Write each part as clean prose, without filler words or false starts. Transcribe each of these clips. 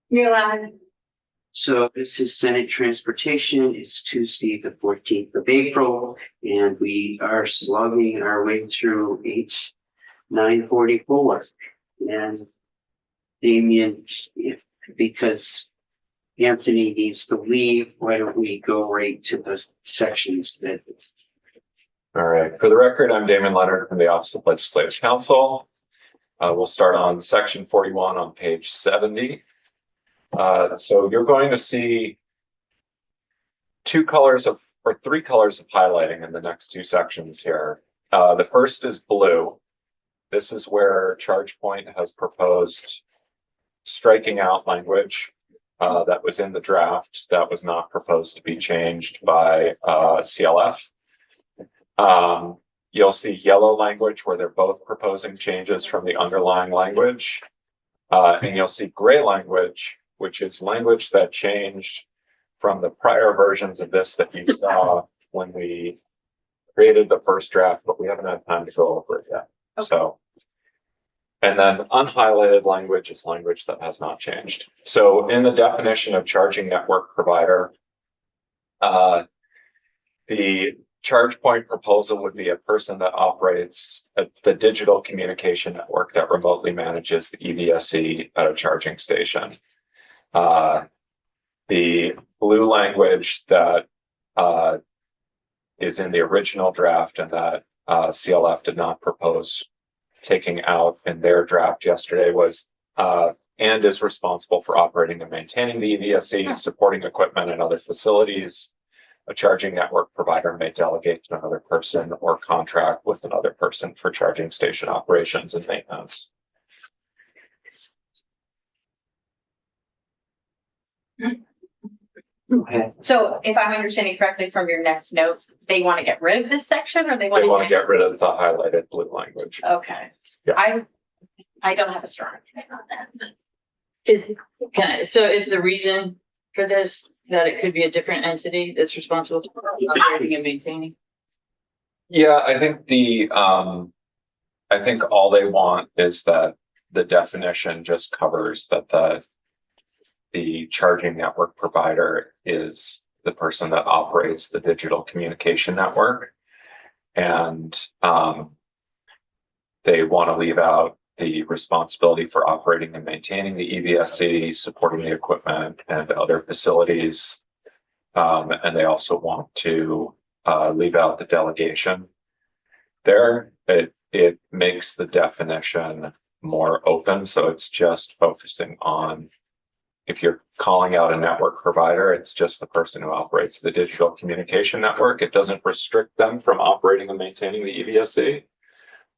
You're allowed. So this is Senate Transportation. It's Tuesday, the 14th of April, and we are slogging our way through H944. And Damien, because Anthony needs to leave, why don't we go right to the sections that... All right. For the record, I'm Damon Leonard from the Office of Legislative Counsel. We'll start on section 41 on page 70. So you're going to see three colors of highlighting in the next two sections here. The first is blue. This is where ChargePoint has proposed striking out language that was in the draft that was not proposed to be changed by CLF. You'll see yellow language where they're both proposing changes from the underlying language. And you'll see gray language, which is language that changed from the prior versions of this that you saw when we created the first draft, but we haven't had time to go over it yet. Okay. So, and then unhighlighted language is language that has not changed. So in the definition of charging network provider, the ChargePoint proposal would be a person that operates the digital communication network that remotely manages the EVSE at a charging station. The blue language that is in the original draft and that CLF did not propose taking out in their draft yesterday was and is responsible for operating and maintaining the EVSE, supporting equipment and other facilities. A charging network provider may delegate to another person or contract with another person for charging station operations and maintenance. Okay. So if I'm understanding correctly from your next note, they want to get rid of this section, or they want to get rid of the highlighted blue language. Okay. Yeah. I don't have a strong opinion on that. So is the reason for this that it could be a different entity that's responsible for operating and maintaining? Yeah, I think I think all they want is that the definition just covers that the charging network provider is the person that operates the digital communication network. And they want to leave out the responsibility for operating and maintaining the EVSE, supporting the equipment and other facilities. And they also want to leave out the delegation there. It makes the definition more open. So it's just focusing on, if you're calling out a network provider, it's just the person who operates the digital communication network. It doesn't restrict them from operating and maintaining the EVSE.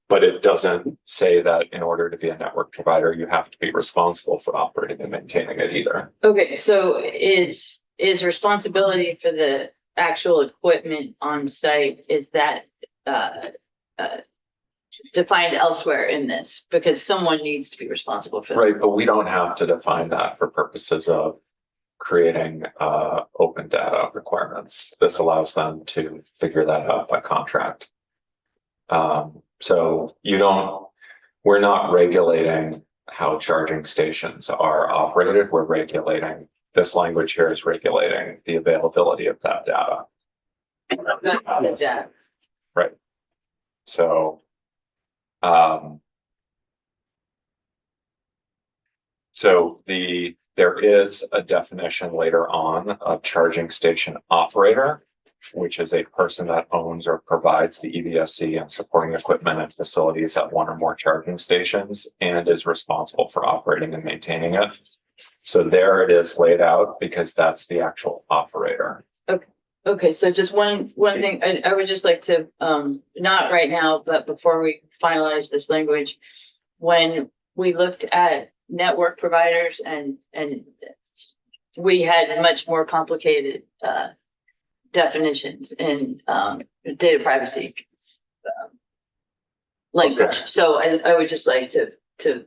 But it doesn't say that in order to be a network provider, you have to be responsible for operating and maintaining it either. Okay, so is responsibility for the actual equipment on site, is that defined elsewhere in this? Because someone needs to be responsible for that. Right, but we don't have to define that for purposes of creating open data requirements. This allows them to figure that out by contract. So we're not regulating how charging stations are operated. We're regulating, this language here is regulating the availability of that data. Right. So, there is a definition later on of charging station operator, which is a person that owns or provides the EVSE and supporting equipment and facilities at one or more charging stations and is responsible for operating and maintaining it. So there it is laid out because that's the actual operator. Okay, so just one thing, I would just like to, not right now, but before we finalize this language, when we looked at network providers and we had much more complicated definitions in data privacy language. Okay. So I would just like to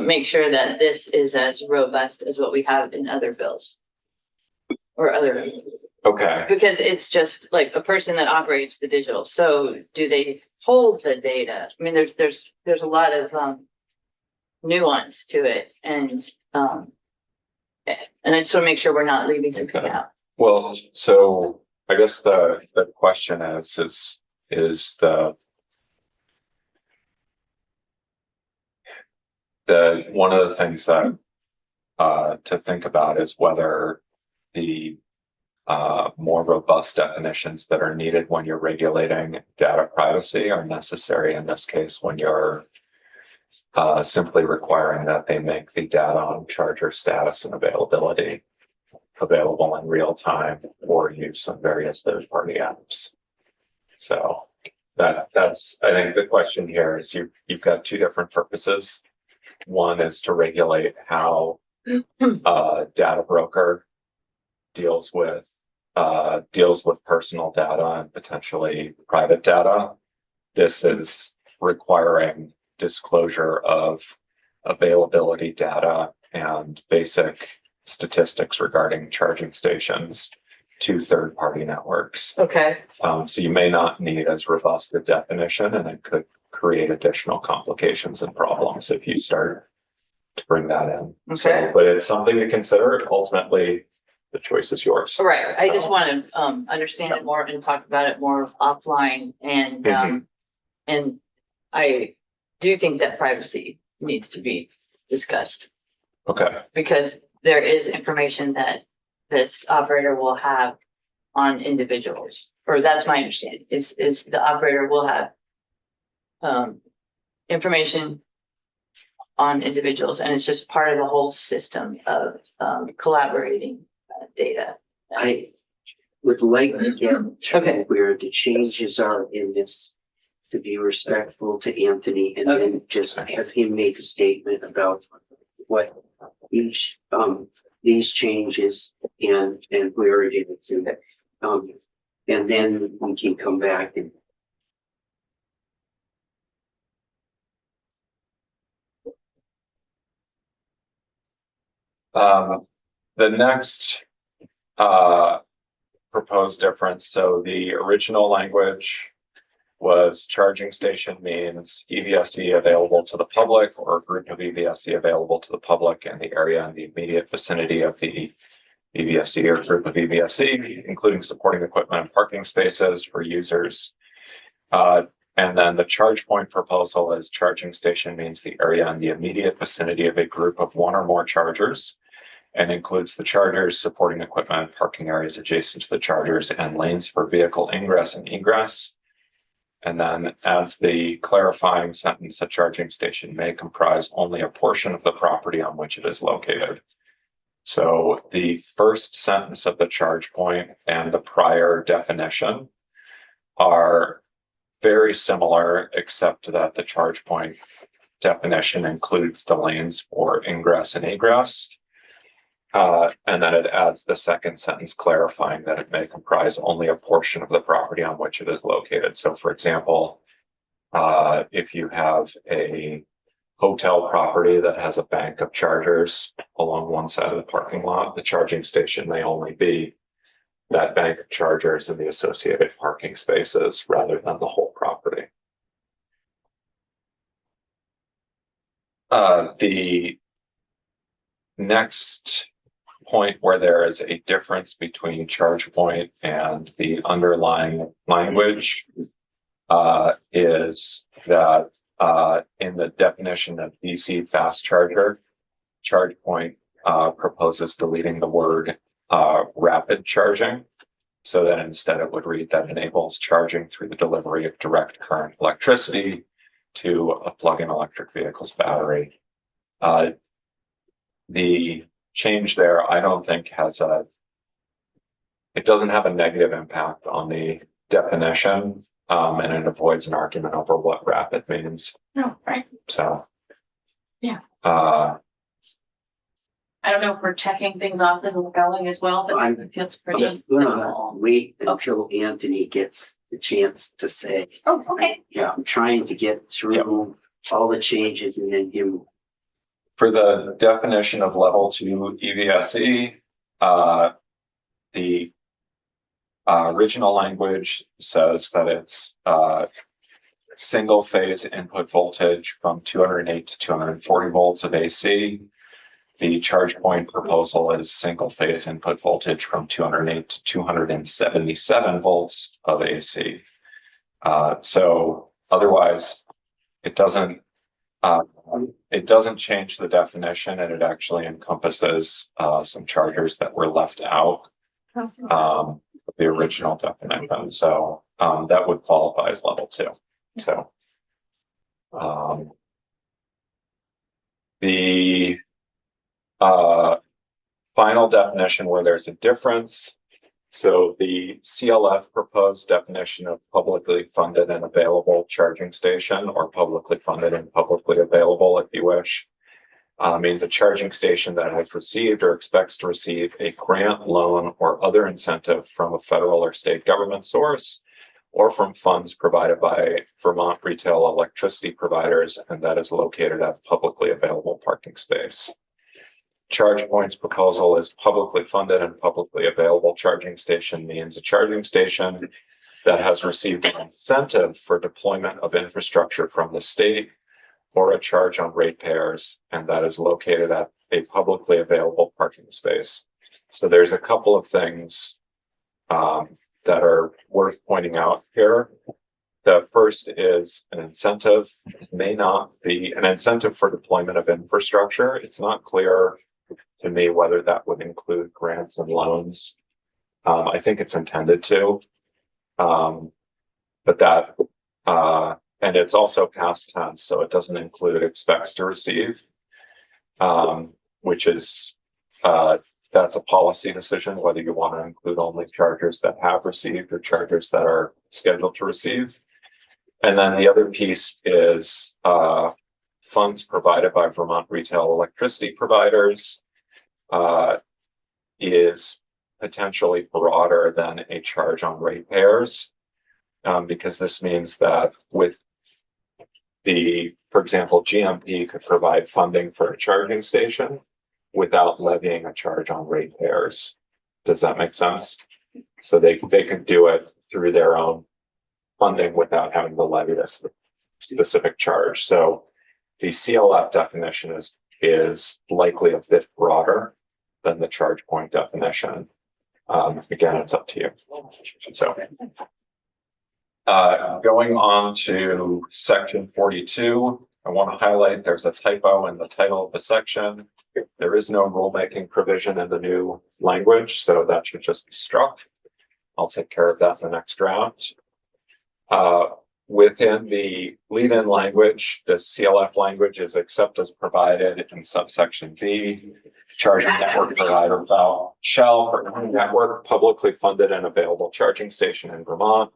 make sure that this is as robust as what we have in other bills or other. Okay. Because it's just like a person that operates the digital. So do they hold the data? I mean, there's a lot of nuance to it, and And I just want to make sure we're not leaving something Okay. out. Well, so I guess the question is the one of the things that to think about is whether the more robust definitions that are needed when you're regulating data privacy are necessary in this case when you're simply requiring that they make the data on charger status and availability available in real time for use on various third-party apps. So that's I think the question here is you've got two different purposes. One is to regulate how data broker deals with personal data and potentially private data. This is requiring disclosure of availability data and basic statistics regarding charging stations to third-party networks. Okay, So you may not need as robust a definition, and it could create additional complications and problems if you start to bring that in. So, Okay. but it's something to consider. Ultimately, the choice is yours. all right. I just So- want to understand it more and talk about it more offline. And I do think that privacy needs to be discussed Okay. because there is information that this operator will have on individuals, or that's my understanding, is the operator will have information on individuals, and it's just part of the whole system of collaborating data. I would like to get Okay. to where the changes are in this, to be respectful to Anthony, and then just have him make a statement about what each, these changes and where it is, and and then we can come back and The next proposed difference, so the original language was charging station means EVSE available to the public or a group of EVSE available to the public in the area in the immediate vicinity of the EVSE or group of EVSE, including supporting equipment and parking spaces for users. And then the charge point proposal is charging station means the area in the immediate vicinity of a group of one or more chargers and includes the chargers, supporting equipment, parking areas adjacent to the chargers, and lanes for vehicle ingress and egress. And then adds the clarifying sentence, a charging station may comprise only a portion of the property on which it is located. So the first sentence of the charge point and the prior definition are very similar, except that the charge point definition includes the lanes for ingress and egress. And then it adds the second sentence clarifying that it may comprise only a portion of the property on which it is located. So for example, if you have a hotel property that has a bank of chargers along one side of the parking lot, the charging station may only be that bank of chargers and the associated parking spaces rather than the whole property. The next point where there is a difference between charge point and the underlying language is that in the definition of DC fast charger, charge point proposes deleting the word rapid charging, so that instead it would read that enables charging through the delivery of direct current electricity to a plug-in electric vehicle's battery. The change there, I don't think it doesn't have a negative impact on the definition, and it avoids an argument over what rapid means. No, right. So. Yeah. Uh, I don't know if we're checking things off as we're going as well, but it feels pretty I'm gonna simple. wait until Anthony gets the chance to say, Oh, okay. yeah, I'm trying to get through all the changes and then him. For the definition of level 2 EVSE, the original language says that it's single phase input voltage from 208 to 240 volts of AC. The charge point proposal is single phase input voltage from 208 to 277 volts of AC. So otherwise, it doesn't change the definition, and it actually encompasses some chargers that were left out of the original definition. So that would qualify as level 2. So the final definition where there's a difference. So the CLF proposed definition of publicly funded and available charging station, or publicly funded and publicly available, if you wish, means a charging station that has received or expects to receive a grant, loan, or other incentive from a federal or state government source, or from funds provided by Vermont retail electricity providers, and that is located at publicly available parking space. ChargePoint's proposal is publicly funded and publicly available charging station means a charging station that has received an incentive for deployment of infrastructure from the state, or a charge on ratepayers, and that is located at a publicly available parking space. So there's a couple of things that are worth pointing out here. The first is an incentive. It may not be an incentive for deployment of infrastructure. It's not clear to me whether that would include grants and loans. I think it's intended to, but that, and it's also past tense, so it doesn't include expects to receive, which is, that's a policy decision, whether you want to include only chargers that have received or chargers that are scheduled to receive. And then the other piece is funds provided by Vermont retail electricity providers is potentially broader than a charge on ratepayers, because this means that with for example, GMP could provide funding for a charging station without levying a charge on ratepayers. Does that make sense? So they could do it through their own funding without having to levy a specific charge. So the CLF definition is likely a bit broader than the charge point definition. Again, it's up to you. So going on to section 42, I want to highlight there's a typo in the title of the section. There is no rulemaking provision in the new language, so that should just be struck. I'll take care of that in the next draft. Within the lead-in language, the CLF language is except as provided in subsection B. Charging network provider shall, for any network publicly funded and available charging station in Vermont,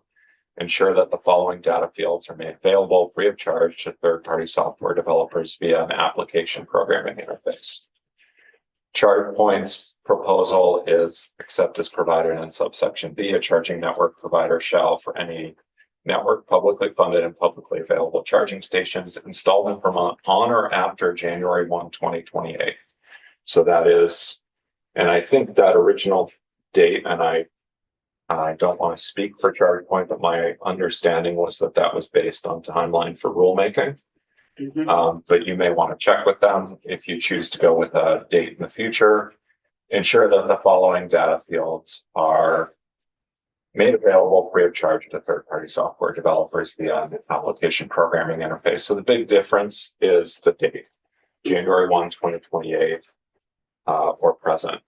ensure that the following data fields are made available free of charge to third-party software developers via an application programming interface. ChargePoint's proposal is except as provided in subsection B, a charging network provider shall, for any network publicly funded and publicly available charging stations installed in Vermont on or after January 1, 2028. So that is, and I think that original date, and I don't want to speak for ChargePoint, but my understanding was that that was based on timeline for rulemaking. But you may want to check with them if you choose to go with a date in the future. Ensure that the following data fields are made available free of charge to third-party software developers via an application programming interface. So the big difference is the date, January 1, 2028, or present.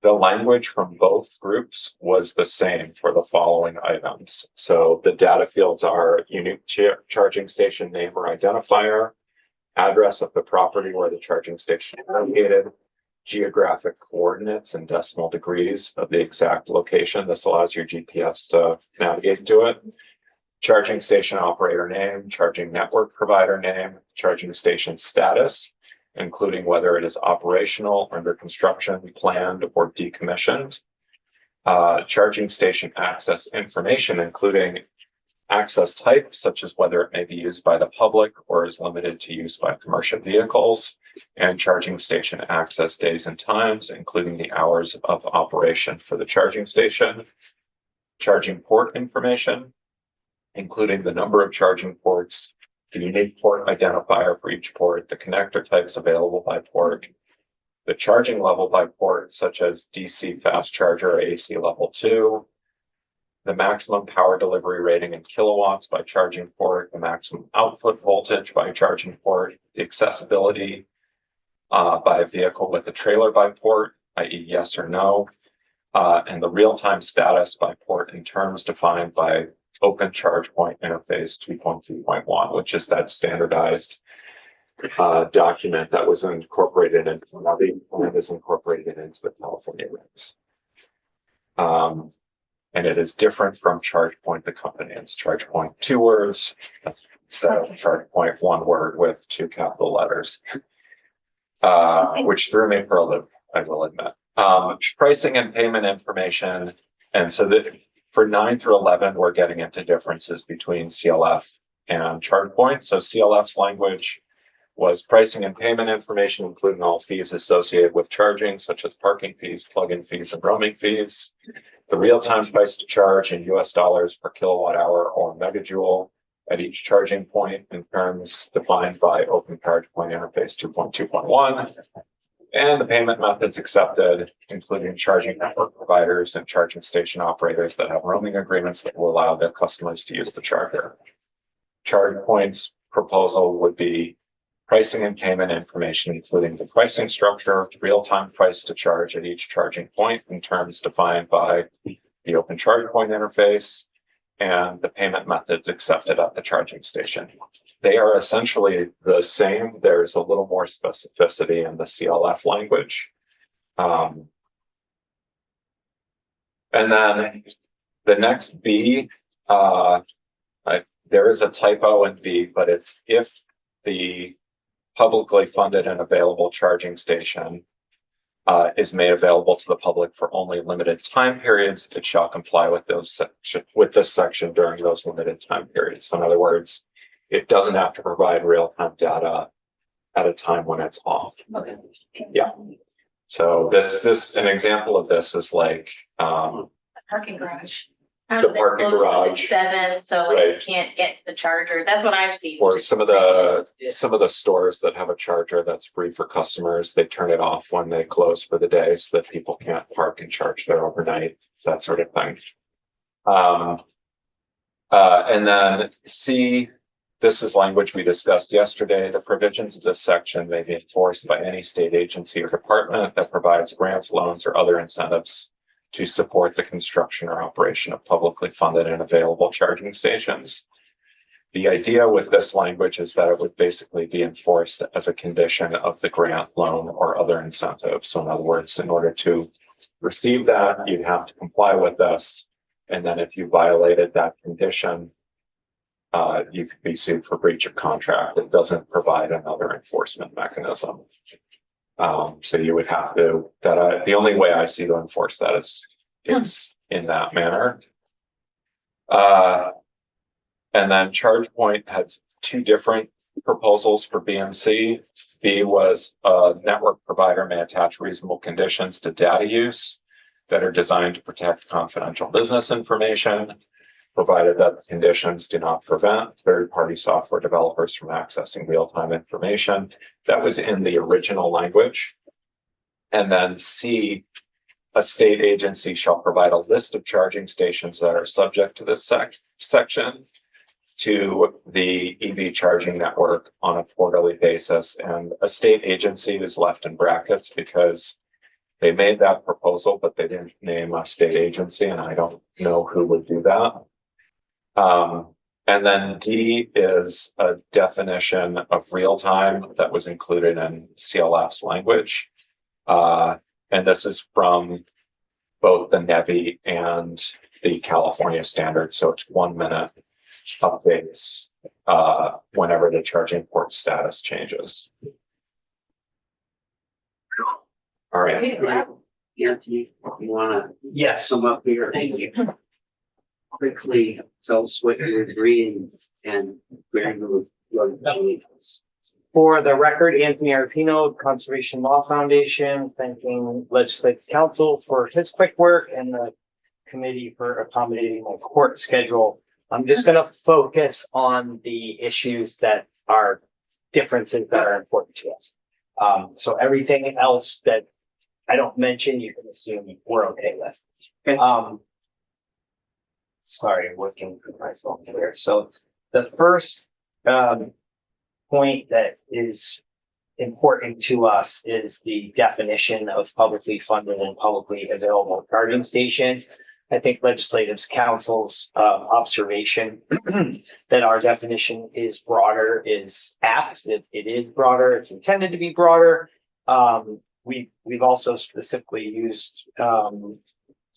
The language from both groups was the same for the following items. So the data fields are unique charging station name or identifier, address of the property where the charging station is located, geographic coordinates and decimal degrees of the exact location. This allows your GPS to navigate to it. Charging station operator name, charging network provider name, charging station status, including whether it is operational, under construction, planned, or decommissioned. Charging station access information, including access type, such as whether it may be used by the public or is limited to use by commercial vehicles, and charging station access days and times, including the hours of operation for the charging station. Charging port information, including the number of charging ports, the unique port identifier for each port, the connector types available by port, the charging level by port, such as DC fast charger or AC level 2, the maximum power delivery rating in kilowatts by charging port, the maximum output voltage by charging port, the accessibility by a vehicle with a trailer by port, i.e. yes or no, and the real-time status by port in terms defined by Open Charge Point Interface 2.2.1, which is that standardized document that was incorporated into NEVI and is incorporated into the California regs. And it is different from ChargePoint, the company. It's ChargePoint 2 words instead of ChargePoint 1 word with 2 capital letters, which threw me for a loop, I will admit. Pricing and payment information. And so that for 9 through 11, we're getting into differences between CLF and ChargePoint. So CLF's language was pricing and payment information, including all fees associated with charging, such as parking fees, plug-in fees, and roaming fees. The real-time price to charge in US dollars per kilowatt hour or megajoule at each charging point in terms defined by Open Charge Point Interface 2.2.1. And the payment methods accepted, including charging network providers and charging station operators that have roaming agreements that will allow their customers to use the charger. ChargePoint's proposal would be pricing and payment information, including the pricing structure, real-time price to charge at each charging point in terms defined by the Open Charge Point Interface, and the payment methods accepted at the charging station. They are essentially the same. There's a little more specificity in the CLF language. And then the next B, there is a typo in B, but it's if the publicly funded and available charging station is made available to the public for only limited time periods, it shall comply with this section during those limited time periods. So in other words, it doesn't have to provide real-time data at a time when it's off. Okay. Yeah. So this an example of this is like Parking garage. The parking Closed at garage. 7, so like you Right. can't get to the charger. That's what I've seen. or just some of the stores that have a charger that's free for customers, they turn it off when they close for the day so that people can't park and charge there overnight, that sort of thing. And then C, this is language we discussed yesterday. The provisions of this section may be enforced by any state agency or department that provides grants, loans, or other incentives to support the construction or operation of publicly funded and available charging stations. The idea with this language is that it would basically be enforced as a condition of the grant, loan, or other incentive. So in other words, in order to receive that, you'd have to comply with this. And then if you violated that condition, you could be sued for breach of contract. It doesn't provide another enforcement mechanism. So you would have to, the only way I see to enforce that is in that manner. And then ChargePoint had 2 different proposals for B and C. B was a network provider may attach reasonable conditions to data use that are designed to protect confidential business information, provided that the conditions do not prevent third-party software developers from accessing real-time information. That was in the original language. And then C, a state agency shall provide a list of charging stations that are subject to this section to the EV charging network on a quarterly basis. And a state agency is left in brackets because they made that proposal, but they didn't name a state agency, and I don't know who would do that. And then D is a definition of real time that was included in CLF's language. And this is from both the NEVI and the California standard. So it's 1 minute updates whenever the charging port status changes. All right. Anthony, you wanna Yes, sum up here? thank you. Quickly tell us what you agree and where you would. For the record, Anthony Arpino, Conservation Law Foundation, thanking Legislative Council for his quick work and the committee for accommodating my court schedule. I'm just gonna focus on the issues that are differences that are important to us. So everything else that I don't mention, you can assume we're okay with. Okay. Sorry, I'm looking through my phone here. So the first, point that is important to us is the definition of publicly funded and publicly available charging station. I think Legislative Council's observation that our definition is broader is apt. It is broader. It's intended to be broader. We've also specifically used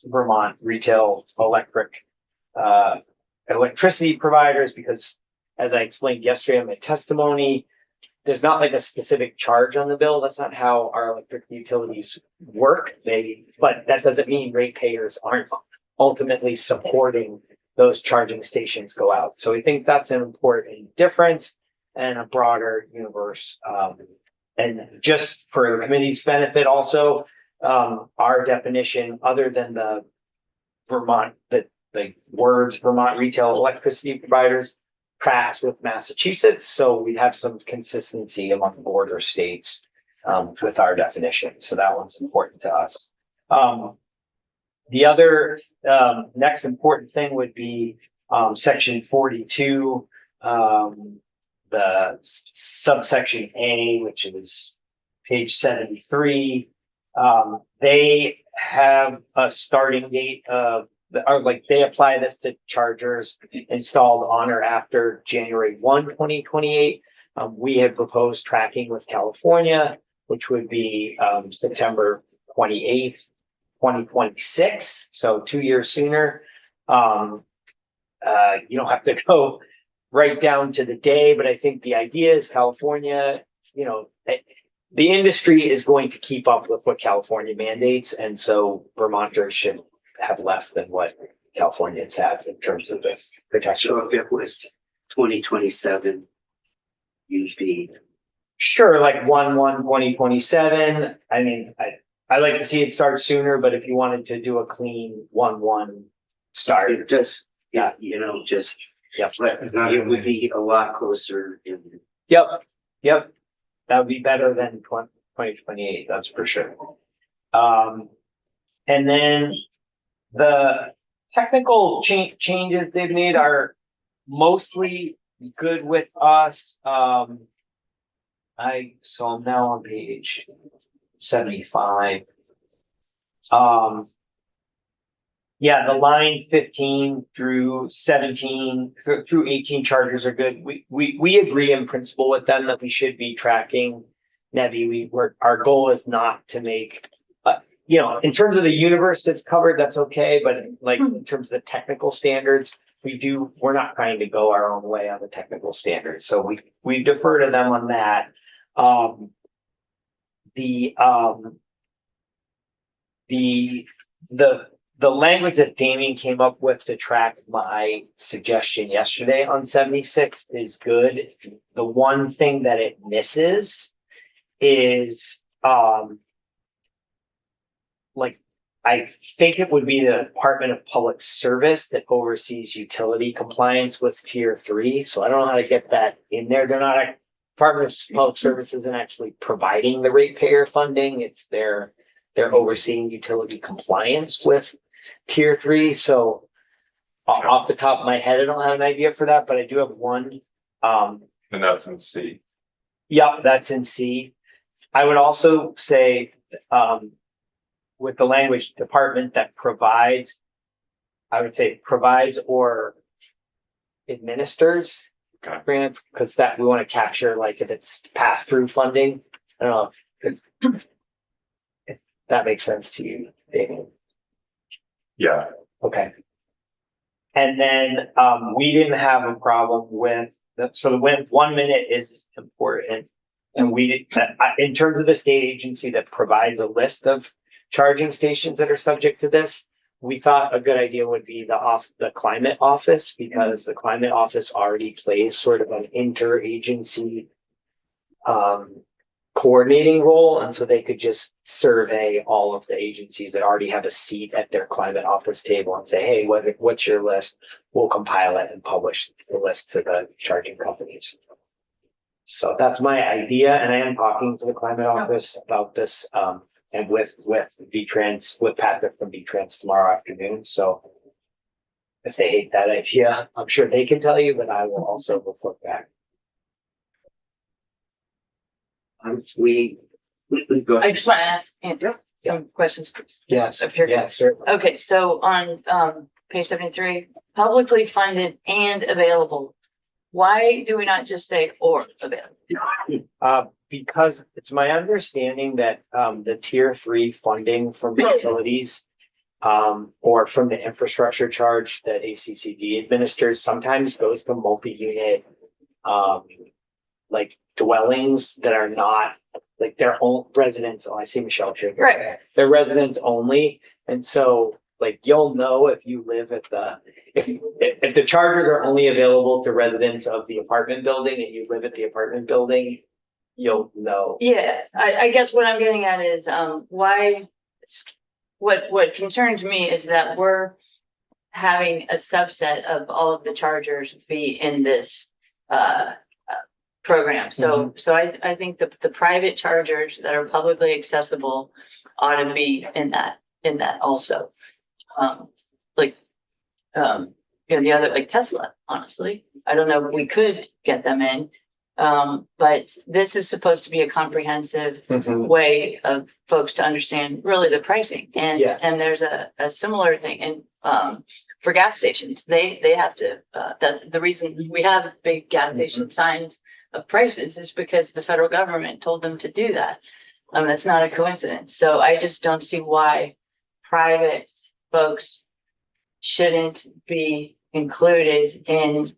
Vermont retail electricity providers because, as I explained yesterday in my testimony, there's not like a specific charge on the bill. That's not how our electric utilities work. But that doesn't mean ratepayers aren't ultimately supporting those charging stations go out. So we think that's an important difference and a broader universe. And just for the committee's benefit also, our definition, other than the Vermont, the words Vermont retail electricity providers, tracks with Massachusetts, so we'd have some consistency among border states with our definition. So that one's important to us. The other next important thing would be section 42, the subsection A, which is page 73. They have a starting date of they apply this to chargers installed on or after January 1, 2028. We had proposed tracking with California, which would be September 28th, 2026. So 2 years sooner. You don't have to go right down to the day, but I think the idea is California, the industry is going to keep up with what California mandates. And so Vermonters should have less than what Californians have in terms of this protection. So if it was 2027, you'd be. Sure, like 1/1/2027. I mean, I like to see it start sooner, but if you wanted to do a clean 1/1 start. It just, Yeah. just. Yep. But it would be a lot closer in. Yep. That would be better than 2028, that's for sure. And then the technical changes they've made are mostly good with us. So I'm now on page 75. Yeah, the line 15 through 17 through 18 chargers are good. We agree in principle with them that we should be tracking NEVI. Our goal is not to make, in terms of the universe that's covered, that's okay. But like in terms of the technical standards, we're not trying to go our own way on the technical standards. So we defer to them on that. The language that Damien came up with to track my suggestion yesterday on 76 is good. The one thing that it misses is I think it would be the Department of Public Service that oversees utility compliance with Tier 3. So I don't know how to get that in there. Department of Public Service isn't actually providing the ratepayer funding. It's they're overseeing utility compliance with Tier 3. So off the top of my head, I don't have an idea for that, but I do have one. And that's in C. Yep, that's in C. I would also say, with the language department that provides, I would say provides or administers grants, because that we want to capture, like if it's pass-through funding. I don't know if that makes sense to you, David. Yeah. Okay. And then we didn't have a problem with that. So the 1 minute is important. And we did, in terms of the state agency that provides a list of charging stations that are subject to this, we thought a good idea would be the climate office, because the climate office already plays sort of an interagency coordinating role. And so they could just survey all of the agencies that already have a seat at their climate office table and say, hey, what's your list? We'll compile it and publish the list to the charging companies. So that's my idea, and I am talking to the climate office about this, and with V-Trans, with Patrick from V-Trans tomorrow afternoon, so. If they hate that idea, I'm sure they can tell you, but I will also report back. Go I ahead. just want to ask Andrew some questions, please. Yes, Up here. yes, sir. Okay, so on page 73, publicly funded and available. Why do we not just say or available? Because it's my understanding that the tier 3 funding from utilities. Or from the infrastructure charge that ACCD administers sometimes goes to multi-unit. Like dwellings that are not like their own residents. Oh, I see Michelle shaking. Right. They're residents only, and so like you'll know if you live at the if the chargers are only available to residents of the apartment building and you live at the apartment building, you'll know. Yeah, I guess what I'm getting at is why. What concerns me is that we're having a subset of all of the chargers be in this program. So I think the private chargers that are publicly accessible ought to be in that also. The other, like Tesla, honestly, I don't know if we could get them in. But this is supposed to be a comprehensive way of folks to understand really the pricing. And Yes. and there's a similar thing in for gas stations. They have to the reason we have big gas station signs of prices is because the federal government told them to do that. That's not a coincidence. So I just don't see why private folks shouldn't be included in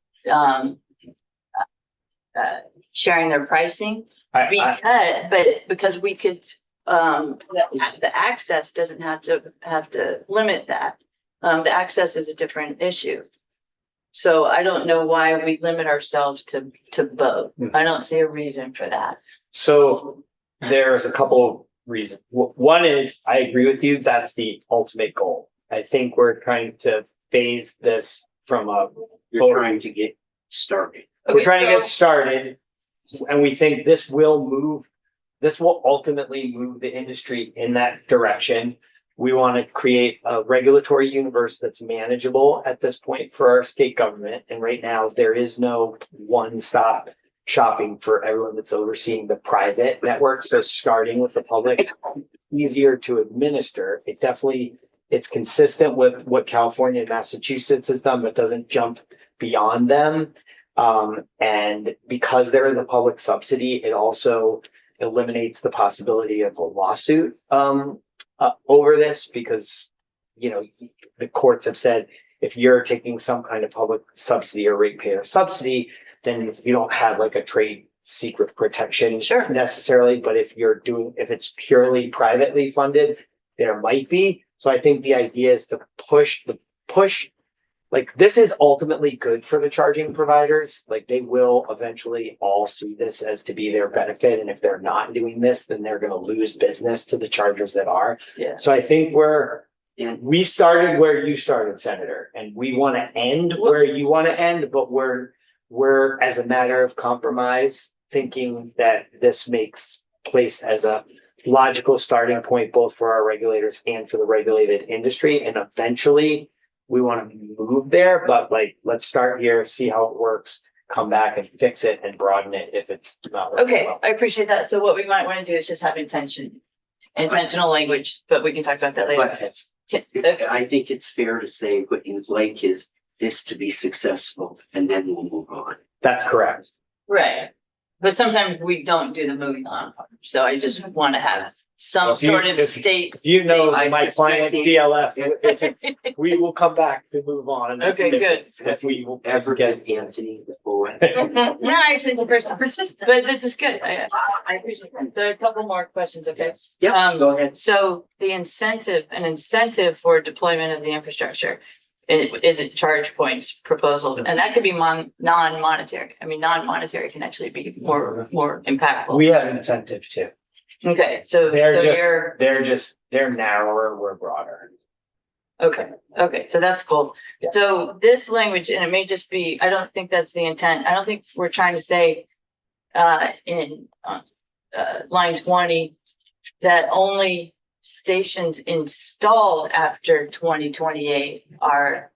sharing their pricing because we could the access doesn't have to limit that. The access is a different issue. So I don't know why we limit ourselves to both. I don't see a reason for that. So there's a couple of reasons. One is I agree with you. That's the ultimate goal. I think we're trying to phase this from You're trying to get started. we're trying to get started, and we think this will ultimately move the industry in that direction. We want to create a regulatory universe that's manageable at this point for our state government. And right now, there is no one-stop shopping for everyone that's overseeing the private network. So starting with the public, easier to administer. It's consistent with what California and Massachusetts has done, but doesn't jump beyond them. And because there is a public subsidy, it also eliminates the possibility of a lawsuit over this, because the courts have said if you're taking some kind of public subsidy or ratepayer subsidy, then you don't have like a trade secret protection necessarily. But if it's purely privately funded, there might be. So I think the idea is to push. Like this is ultimately good for the charging providers. Like they will eventually all see this as to be their benefit. And if they're not doing this, then they're going to lose business to the chargers that are. Yeah. So I think we started where you started, Senator, and we want to end where you want to end, but we're as a matter of compromise thinking that this makes place as a logical starting point, both for our regulators and for the regulated industry. And eventually we want to move there, but let's start here, see how it works, come back and fix it and broaden it if it's not working Okay, well. I appreciate that. So what we might want to do is just have intentional language, but we can talk about that later. But I think it's fair to say what you'd like is this to be successful, and then we'll move on. That's correct. Right. But sometimes we don't do the moving on part. So I just want to have some If you- sort of if- state. You know, I my client suspect DLF, we will come back to move on. Okay, good. If we will Ever get. get Anthony before? No, actually, it's a person persistent, but this is good. I appreciate that. So a couple more questions, okay? Yeah, go ahead. So an incentive for deployment of the infrastructure, is it charge points proposal? And that could be non-monetary. I mean, non-monetary can actually be more impactful. We have incentive too. Okay, so They're narrower, we're broader. Okay, so that's cool. Yeah. So this language, and it may just be, I don't think that's the intent. I don't think we're trying to say in, line 20, that only stations installed after 2028 are,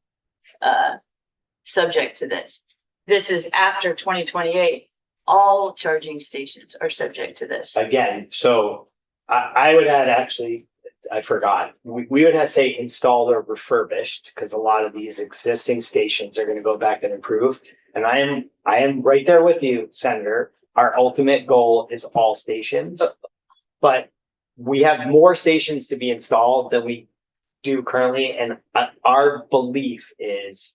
subject to this. This is after 2028, all charging stations are subject to this. Again, so I would add, actually, I forgot, we would have to say installed or refurbished, because a lot of these existing stations are gonna go back and improve. And I am right there with you, Senator. Our ultimate goal is all stations. But we have more stations to be installed than we do currently, and our belief is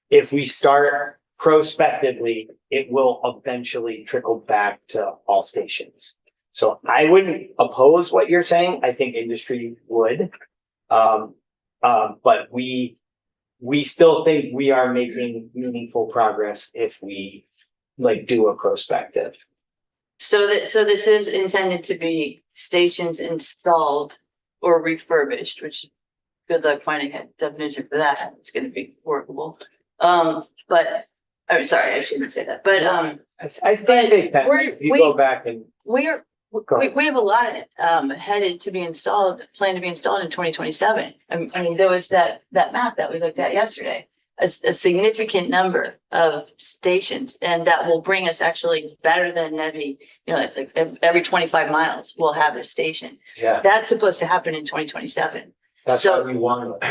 if we start prospectively, it will eventually trickle back to all stations. So I wouldn't oppose what you're saying. I think industry would. But we still think we are making meaningful progress if we like do a prospective. So this is intended to be stations installed or refurbished, which good luck finding a definition for that. It's gonna be workable. But I'm sorry, I shouldn't say that, but, I think they can, We're- if you we- go back and. Go ahead. we have a lot, headed to be installed, planned to be installed in 2027. I mean, there was that map that we looked at yesterday. A significant number of stations, and that will bring us actually better than NEVI, you know, like every 25 miles, we'll have a station. Yeah, That's supposed to happen in 2027. that's So- what we want.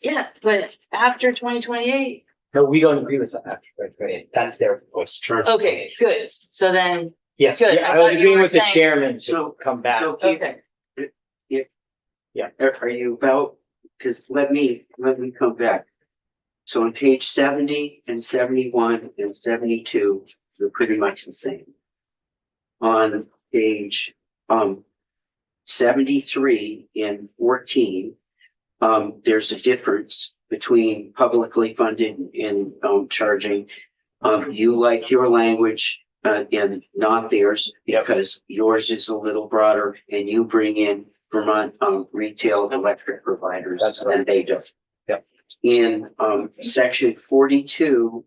Yeah, but after 2028, No, we don't agree with that. Right. That's their voice. okay, good. So then, Yes, Good. yeah, I I was thought you agreeing were with the saying- chairman So- to come back. So keep- okay, Are you about, because let me come back. So on page 70 and 71 and 72, they're pretty much the same. On page 73 and 14, there's a difference between publicly funded and charging. You like your language and not theirs Yep. because yours is a little broader and you bring in Vermont retail electric providers. That's right. And they don't. Yep. In section 42,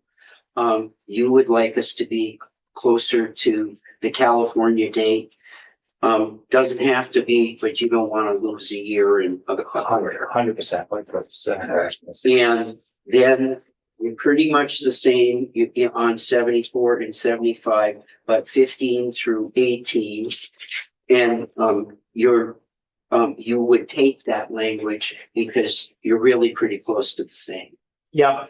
you would like us to be closer to the California date. Doesn't have to be, but you don't want to lose a year in a quarter. 100%, like what's, And then you're pretty much the same on 74 and 75, but 15 through 18. And you would take that language because you're really pretty close to the same. yeah,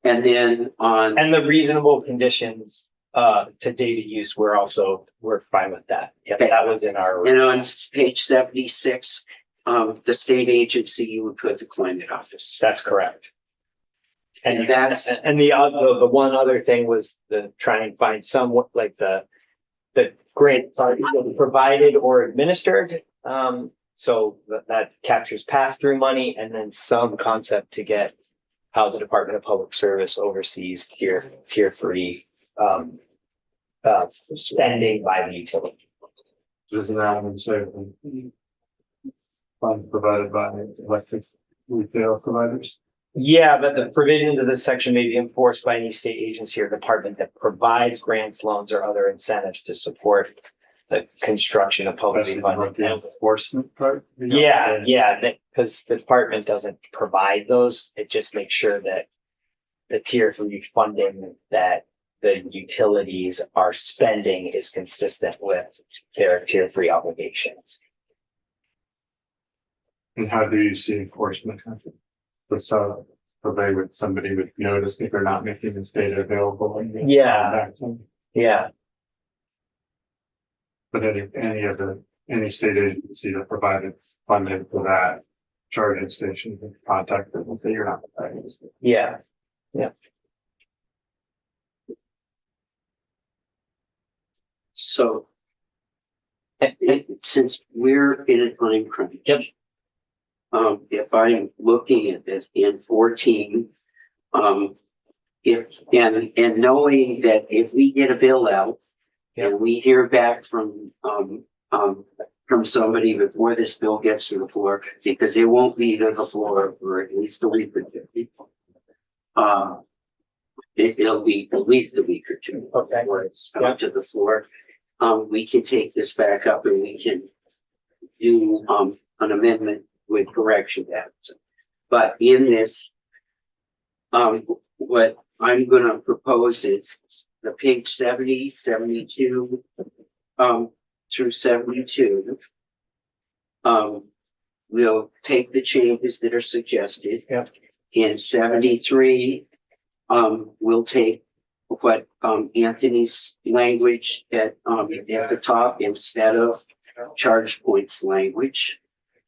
And then on, and the reasonable conditions to data use, we're fine with that. Yeah, Okay. that was in our, and on page 76, the state agency, you would put the climate office. that's correct. And that's, And the one other thing was the try and find somewhat like the grants are either provided or administered. So that captures pass-through money and then some concept to get how the Department of Public Service oversees tier 3 spending by the utility. Isn't that what you say? Fund provided by electric retail providers? Yeah, but the provisions of this section may be enforced by any state agency or department that provides grants, loans, or other incentives to support the construction of publicly Especially funded. the enforcement part? Yeah, because the department doesn't provide those, it just makes sure that the tier 3 funding that the utilities are spending is consistent with their tier 3 obligations. And how do you see enforcement? So they would, somebody would notice that they're not making this data available. And Yeah. Yeah, But any state agency that provided funding for that charging station can contact them and say you're not providing this. yeah, so since we're in a time crunch. Yep. If I'm looking at this in 14, if, and knowing that if we get a bill out Yep. and we hear back from somebody before this bill gets to the floor, because it won't be to the floor for at least a week or two. it'll be at least a week or two. Okay. Before it's Yeah. out to the floor. We can take this back up and we can do, an amendment with correction that. But in this, what I'm gonna propose is the page 70, 72, through 72. We'll take the changes that are suggested. Yeah. In 73, we'll take what, Anthony's language at the top instead of charge points language.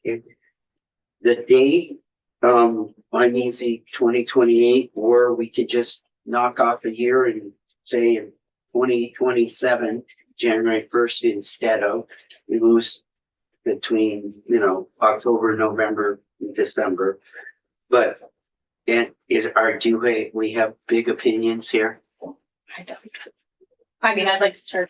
The date, I'm easy 2028, or we could just knock off a year and say in 2027, January 1st instead of, we lose between, October, November, and December. But, and we have big opinions here? I don't. I mean, I'd like to start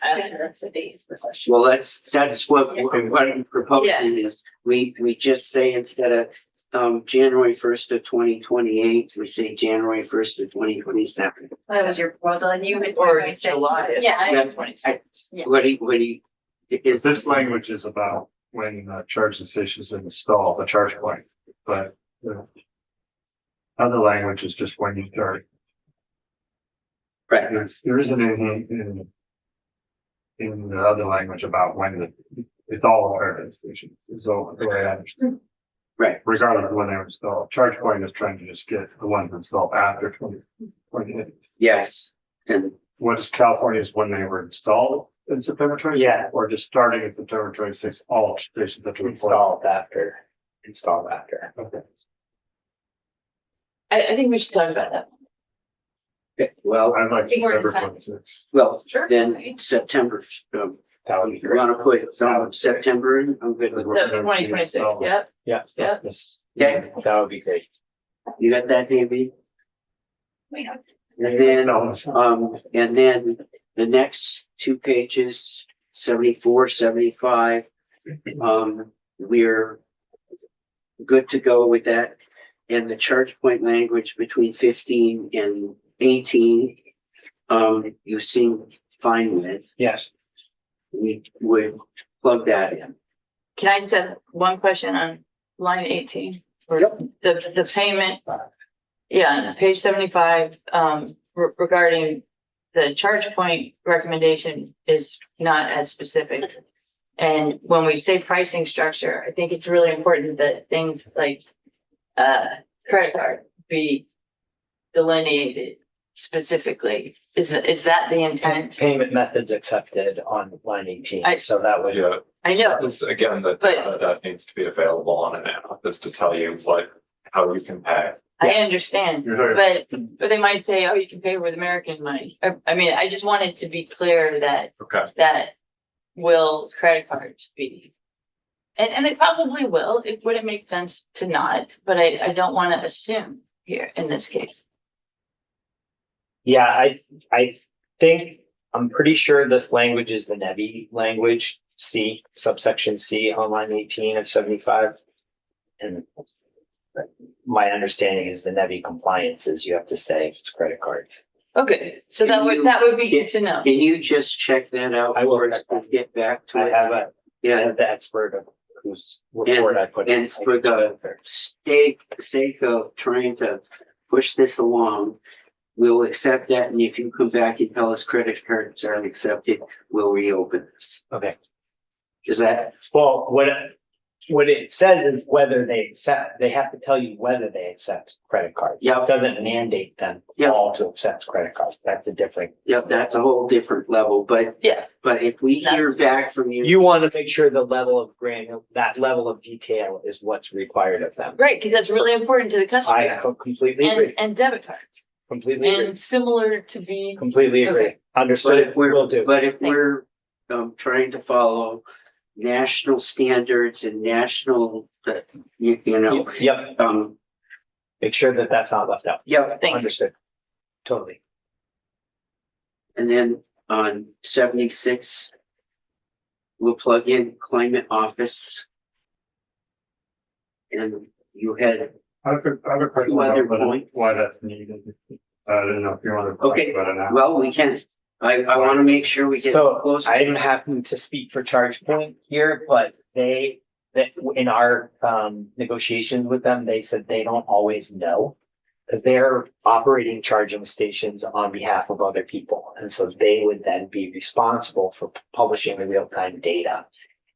with these. Well, that's what I'm proposing is, we just say instead of, January 1st of 2028, we say January 1st of 2027. That was your proposal and you would. Or I said- July. Yeah, Yeah. 26. Yeah. What do you, is This language is about when the charging station is installed, the charge point, but the other language is just when you charge. right? There isn't anything in the other language about when it's all a charging station, so the way I understand. Right. Regardless of when they were installed, charge point is trying to just get the ones installed after 2028. Yes, and What is California's when they were installed in September 26th? Yeah. Or just starting at September 26th, all stations that were Installed after. Okay. I think we should talk about that. well, I'd like I think we're September deciding. 26th. well, Sure. then September, That would be you great. wanna put, September in? I'm good with that. 2026, yep. Yeah. Yeah. Yes. Okay. That would be great. You got that, Davey? Wait, And then, No, and then the next two pages, 74, 75, we're good to go with that. And the charge point language between 15 and 18, you seem fine with. Yes. We would plug that in. Can I just have one question on line 18? Or Yep. The payment, yeah, on page 75, regarding the charge point recommendation is not as specific. And when we say pricing structure, I think it's really important that things like credit card be delineated specifically. Is that the intent? Payment methods accepted on line 18, I- so that would. Yeah, I know, this, again, that, But- that needs to be available on an app, is to tell you how you can pay. I understand, You're but they might say, oh, you can pay with American money. I mean, I just wanted to be clear that Okay, will credit cards be? And they probably will. It wouldn't make sense to not, but I don't want to assume here in this case. Yeah, I think, I'm pretty sure this language is the NEVI language, C, subsection C on line 18 of 75. And my understanding is the NEVI compliance is you have to say if it's credit cards. Okay, so that would be good to know. Can you just check that out I will for us check that. and get back to I have us? I Yeah, have the expert of whose report I put. in. and for the sake of trying to push this along, we'll accept that, and if you come back and tell us credit cards aren't accepted, we'll reopen this. Okay, Is that, well, what it says is whether they accept, they have to tell you whether they accept credit cards. Yeah. It doesn't mandate them Yeah. all to accept credit cards. That's a different. yep, that's a whole different level, but Yeah, if we hear back from you. You want to make sure the level of that level of detail is what's required of them. right, because that's really important to the I customer completely agree, and debit cards completely agree, and similar to be. completely agree. Okay. But Understood, if will do. we're trying to follow national standards and national, Yep, make sure that that's not left out. yeah, Thank you. Understood. Totally. and then on 76, we'll plug in climate office. And you had, I have a question Two other about points. why that's needed. I don't know if you want to. Okay, talk about it now. well, we can, I want to make sure we get So close. I didn't happen to speak for ChargePoint here, but that in our negotiations with them, they said they don't always know. Because they're operating charging stations on behalf of other people. And so they would then be responsible for publishing the real-time data.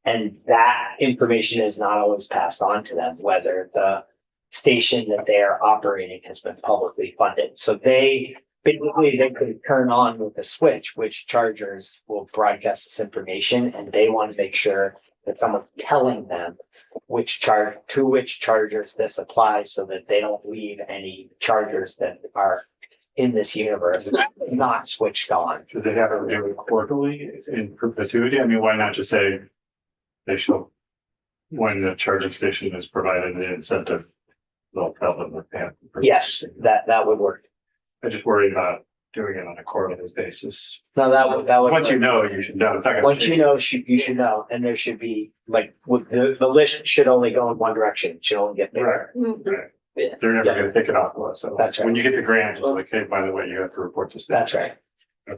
And that information is not always passed on to them, whether the station that they are operating has been publicly funded. So they basically they could turn on with a switch, which chargers will broadcast this information, and they want to make sure that someone's telling them which chargers this applies, so that they don't leave any chargers that are in this universe not switched on. Should they have it do it quarterly in perpetuity? I mean, why not just say they shall, when the charging station is provided the incentive, they'll tell them that they have. Yes, that would work. I just worry about doing it on a quarterly basis. No, that would. Once you work. know, you should know. It's not gonna Once you change. know, you should know, and there should be like with the list should only go in one direction. It should only get bigger. Right. Yeah. They're never Yeah. gonna take it off of us. So That's right. when you get the grant, it's like, hey, by the way, you have to report this. That's right. I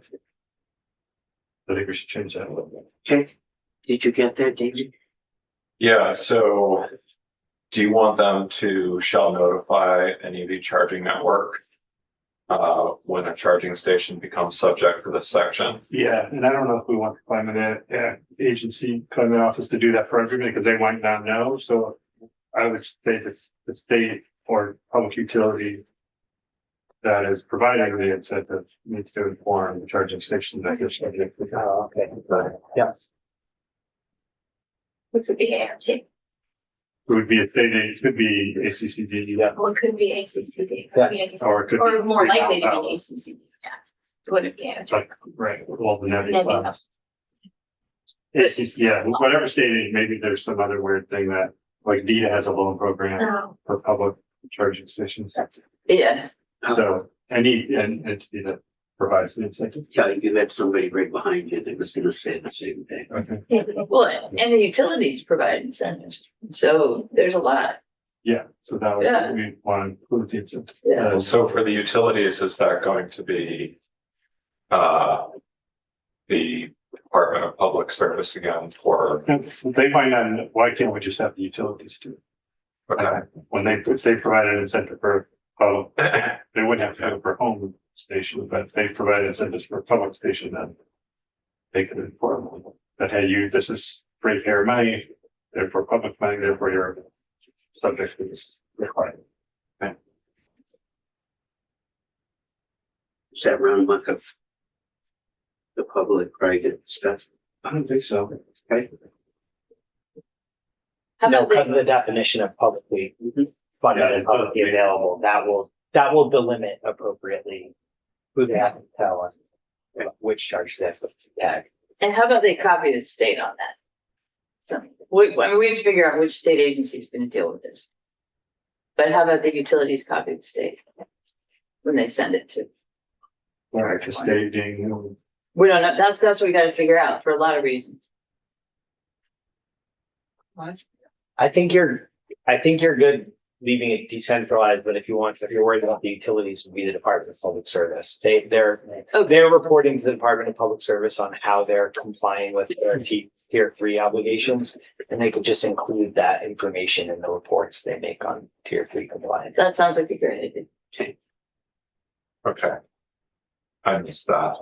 think we should change that a little bit. Okay, did you get that, David? Yeah, so do you want them to shall notify an EV charging network when a charging station becomes subject to this section? Yeah, and I don't know if we want the climate agency, climate office to do that for everybody because they might not know. So I would say this, the state or public utility that is providing the incentive needs to inform the charging station that you're subject to. Oh, okay. Yes. Which would be ART, It would be a state, it could be ACCD. Yeah. or it could be ACCD, Yeah. Or it could. or more be likely to out. be ACCD, yeah. It wouldn't be ART. Like, right, all the Nebby Nebby clubs. Yeah, whatever state, maybe there's some other weird thing that, like DETA has a loan program Oh, for public charging stations. that's, Yeah, So any entity that provides the incentive. Yeah, you had somebody right behind you that was gonna say the same thing. Okay. well, and the utilities provide incentives, so there's a lot. Yeah, so that Yeah. would, we want to include the incentive. Yeah. And so for the utilities, is that going to be the Department of Public Service again for, They might not, why can't we just have the utilities do it? okay, When if they provide an incentive for, public, they wouldn't have to have it for home station, but if they provide incentives for a public station, then they could inform them that, hey, this is free fair money, therefore public money, therefore you're subject to this requirement. Is that round muck of the public private stuff? I don't think so. Okay. How No, about because of the, the definition of publicly Mhm. funded Yeah, and publicly available, that will delimit appropriately who they have to tell us which charges they have to tag. and how about they copy the state on that? So, I mean, we have to figure out which state agency is gonna deal with this. But how about the utilities copy the state? When they send it to, Or the staging. we don't know, that's what we gotta figure out for a lot of reasons. I think you're good leaving it decentralized, but if you're worried about the utilities, would be the Department of Public Service. They're reporting to the Department of Public Service on how they're complying with their tier 3 obligations. And they could just include that information in the reports they make on tier 3 compliance. That sounds like a great idea. okay. I missed that.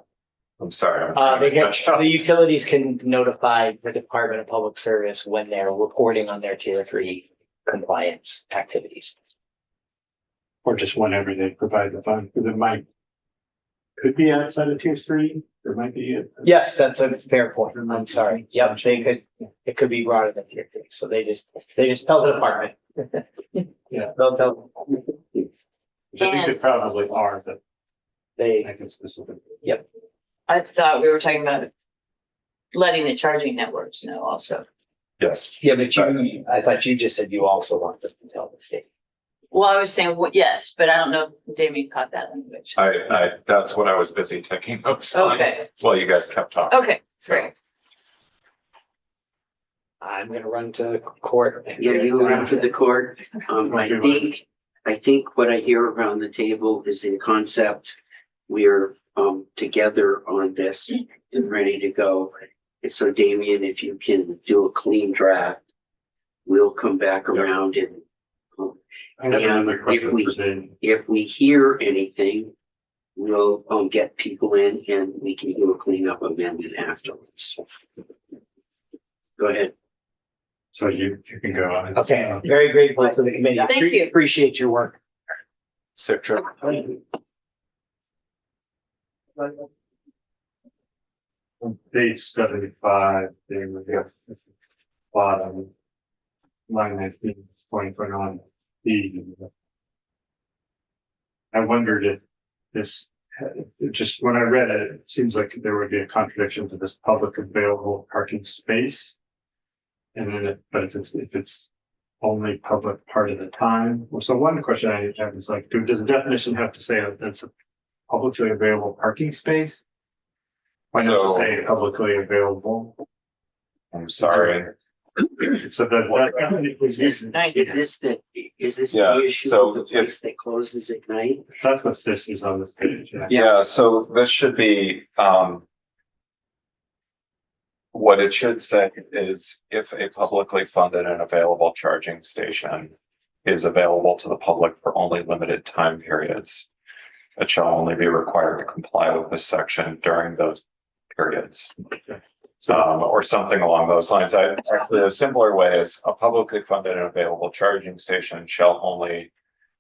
I'm sorry. I'm Uh, trying to catch up. the utilities can notify the Department of Public Service when they're reporting on their tier 3 compliance activities. Or just whenever they provide the fund, because it could be outside of tier 3, there might be. Yes, that's a fair point. I'm sorry. Yep, it could be broader than tier 3. So they just tell the department. Yeah. They'll tell, Which I think they probably are, but they, make it specific. I thought we were talking about letting the charging networks know also. Yes, yeah, but I thought you just said you also want them to tell the state. Well, I was saying, yes, but I don't know if Damien caught that language. that's what I was busy taking notes on Okay, while you guys kept talking. okay, great. I'm gonna run to court. Yeah, you run to the court. I think I think what I hear around the table is in concept, we're together on this and ready to go. And so Damien, if you can do a clean draft, we'll come back around and I have another And if question we- for Dave. if we hear anything, we'll get people in and we can do a cleanup amendment afterwards. Go ahead. So you can go on. Okay, I'm very grateful to the committee. Thank you. Appreciate your work. Safe trip. On page 75, there we go. Bottom. Line 19, 2021. I wondered if this, just when I read it, it seems like there would be a contradiction to this public available parking space. And then, but if it's only public part of the time, well, so one question I have is like, does the definition have to say that that's a publicly available parking space? Why not just So- say publicly available? I'm sorry. So that Is this, Nice. is this Yeah, the issue so of the place that closes at night? that's what this is on this page. Yeah. Yeah, so this should be, what it should say is if a publicly funded and available charging station is available to the public for only limited time periods, it shall only be required to comply with this section during those periods. Or something along those lines. Actually, a simpler way is a publicly funded and available charging station shall only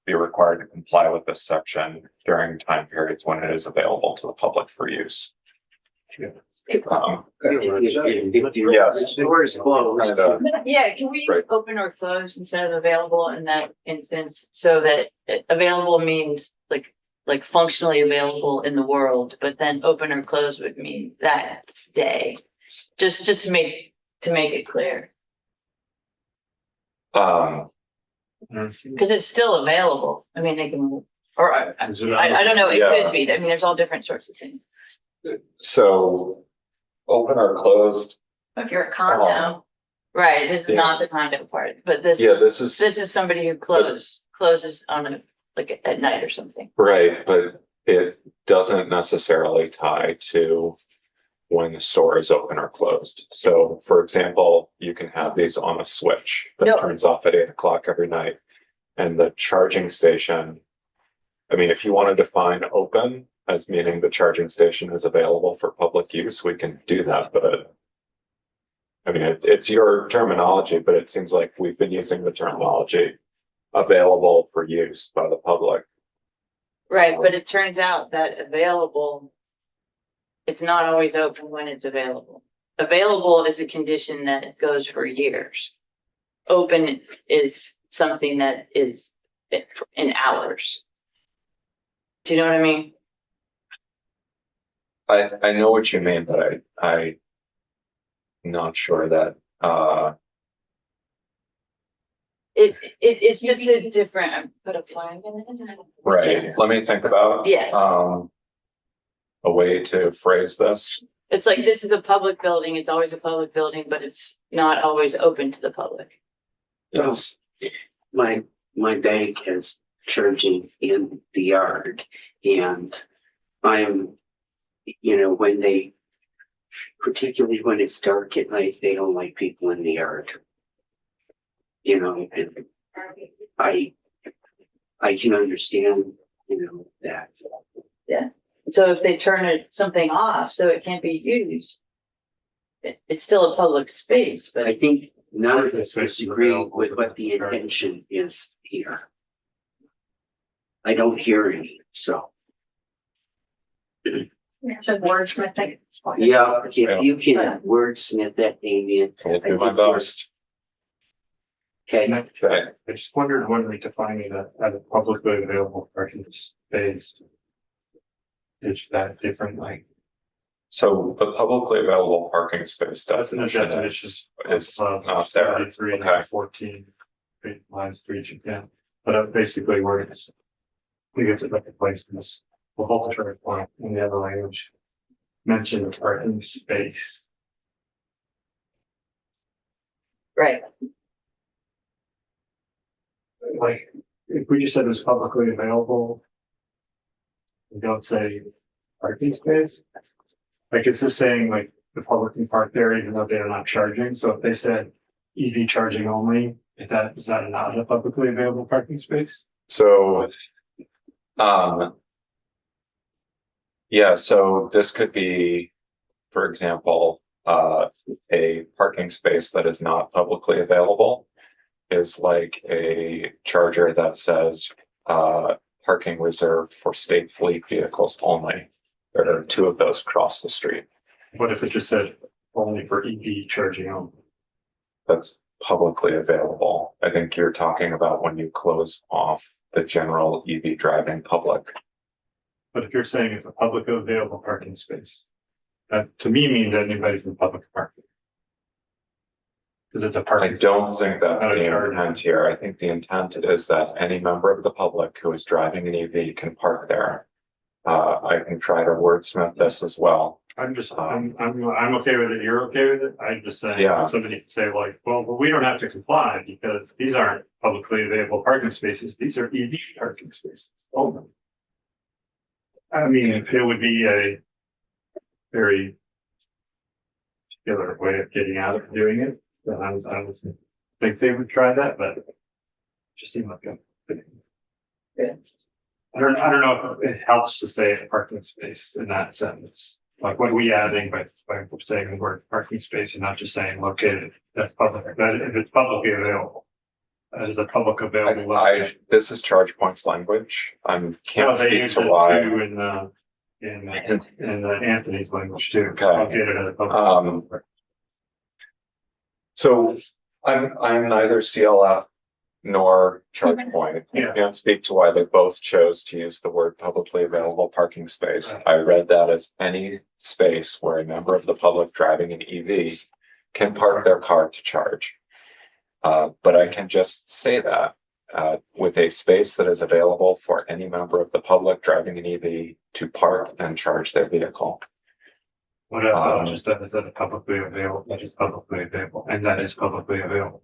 be required to comply with this section during time periods when it is available to the public for use. If your Yes. store is closed, Kind of, Yeah, can we Right. open or close instead of available in that instance, so that available means like functionally available in the world, but then open or close would mean that day. Just to make it clear, because it's still available. I mean, they can, or Is it I don't know, it Yeah. could be. I mean, there's all different sorts of things. so open or closed, If you're a condo, Right, this is Yeah. not the condo part, but this yeah, is, this is somebody who closes on a, like at night or something. right, but it doesn't necessarily tie to when the store is open or closed. So for example, you can have these on a switch that No. turns off at 8 o'clock every night. And the charging station, I mean, if you want to define open as meaning the charging station is available for public use, we can do that, but I mean, it's your terminology, but it seems like we've been using the terminology available for use by the public. Right, but it turns out that available, it's not always open when it's available. Available is a condition that goes for years. Open is something that is in hours. Do you know what I mean? I know what you mean, but I not sure that, It's just a different, put a flag in it. right, let me think about. Yeah. A way to phrase this. It's like, this is a public building, it's always a public building, but it's not always open to the public. Yes, my bank has charging in the yard and I'm, when they, particularly when it's dark at night, they don't like people in the yard. And I can understand, that. So if they turn something off so it can't be used, it's still a public space, but I think none of us disagree with what the intention is here. I don't hear any, so. it's just wordsmithing at this point. Yeah, if you can wordsmith that, Damien. I'll do my best. Okay, Okay, I just wondered when we define it as a publicly available parking space. Is that different, like? so the publicly available parking space That's in the definition is of not there. 73 and Okay. 14, lines 3 to 10. But basically where it's, I think it's a better place in this, the whole chart point in the other language. Mention the parking space. right. Like, if we just said it was publicly available. We don't say parking space. Like, it's just saying like the public can park there even though they're not charging. So if they said EV charging only, is that not a publicly available parking space? So, yeah, so this could be, for example, a parking space that is not publicly available is like a charger that says, parking reserved for state fleet vehicles only. There are two of those across the street. What if it just said only for EV charging only? That's publicly available. I think you're talking about when you close off the general EV driving public. But if you're saying it's a public available parking space, that to me means anybody from public parking. Because it's a I parking. don't space. think that's Not a the charger. intent here. I think the intent is that any member of the public who is driving an EV can park there. I can try to wordsmith this as well. I'm okay with it. You're okay with it. I just say, Yeah. somebody could say like, well, but we don't have to comply because these aren't publicly available parking spaces. These are EV parking spaces only. I mean, it would be a very particular way of getting out of doing it. But I don't think they would try that, but it just seemed like a. I don't know if it helps to say a parking space in that sentence. Like, what are we adding by saying the word parking space and not just saying located? That's public, that if it's publicly available. That is a public available. location. This is charge points language. I Well, can't they speak use to it why. too in Anthony's language too. Okay. Located at a public. So I'm neither CLF nor ChargePoint. Yeah. Can't speak to why they both chose to use the word publicly available parking space. Right. I read that as any space where a member of the public driving an EV can park their car to charge. But I can just say that with a space that is available for any member of the public driving an EV to park and charge their vehicle. Whatever, just that is that publicly available, that is publicly available, and that is publicly available.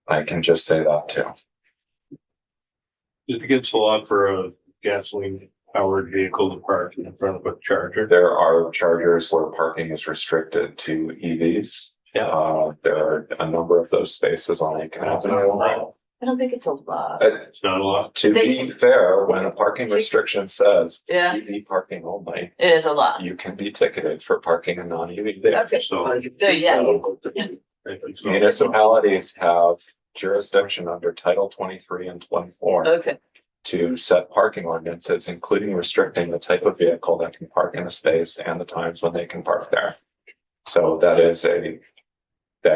I can just say that too. It gets a lot for a gasoline powered vehicle to park in front of a charger. There are chargers where parking is restricted to EVs. Yeah. There are a number of those spaces on Lincoln Avenue. I don't think it's a lot. It's not a lot. To They be can- fair, when a parking restriction says Yeah, EV parking only, it is a lot. you can be ticketed for parking a non-EV vehicle. Okay. So There, yeah. I think so. Municipalities have jurisdiction under Title 23 and 24 Okay, to set parking ordinances, including restricting the type of vehicle that can park in a space and the times when they can park there. So that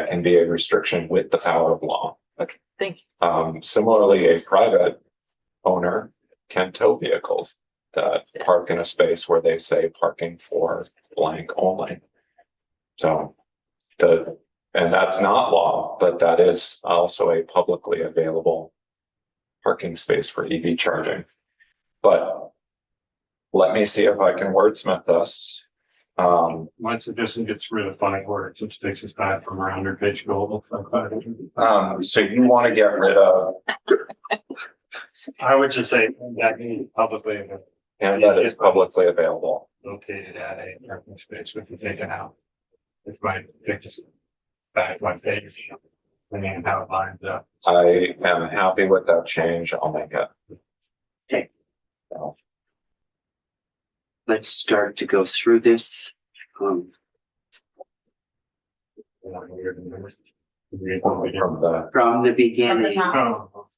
can be a restriction with the power of law. okay, thank you. Similarly, a private owner can tow vehicles that park in a space where they say parking for blank only. So and that's not law, but that is also a publicly available parking space for EV charging. But let me see if I can wordsmith this. My suggestion gets rid of 5 words, which takes us back from our 100-page goal. So you want to get rid of, I would just say that means publicly available, and that is publicly available. located at a parking space, which we taken out. It might take us back 1 page, depending on how it lines up. I am happy with that change. I'll make it. Okay. So, Let's start to go through this. from the, From the From the beginning, top. Oh,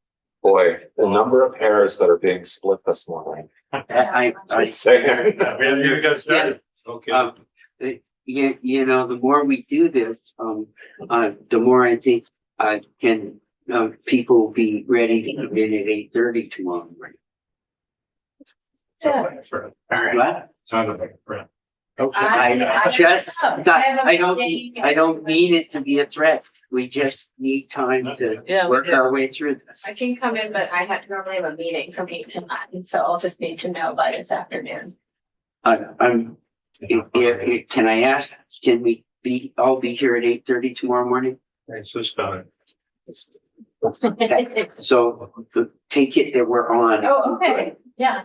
boy, the number of hairs that are being split this morning. I Just saying. we haven't even got started. Okay. you know, the more we do this, the more I think people will be ready to come in at 8:30 tomorrow morning. Yeah. All right. What? Sounded like a friend. I don't mean it to be a threat. We just need time to Yeah, we work do. our way through this. I can come in, but I normally have a meeting from 8 to 9, so I'll just need to know by this afternoon. Can I ask, can we all be here at 8:30 tomorrow morning? It's this time. So take it that we're on. Oh, okay, yeah.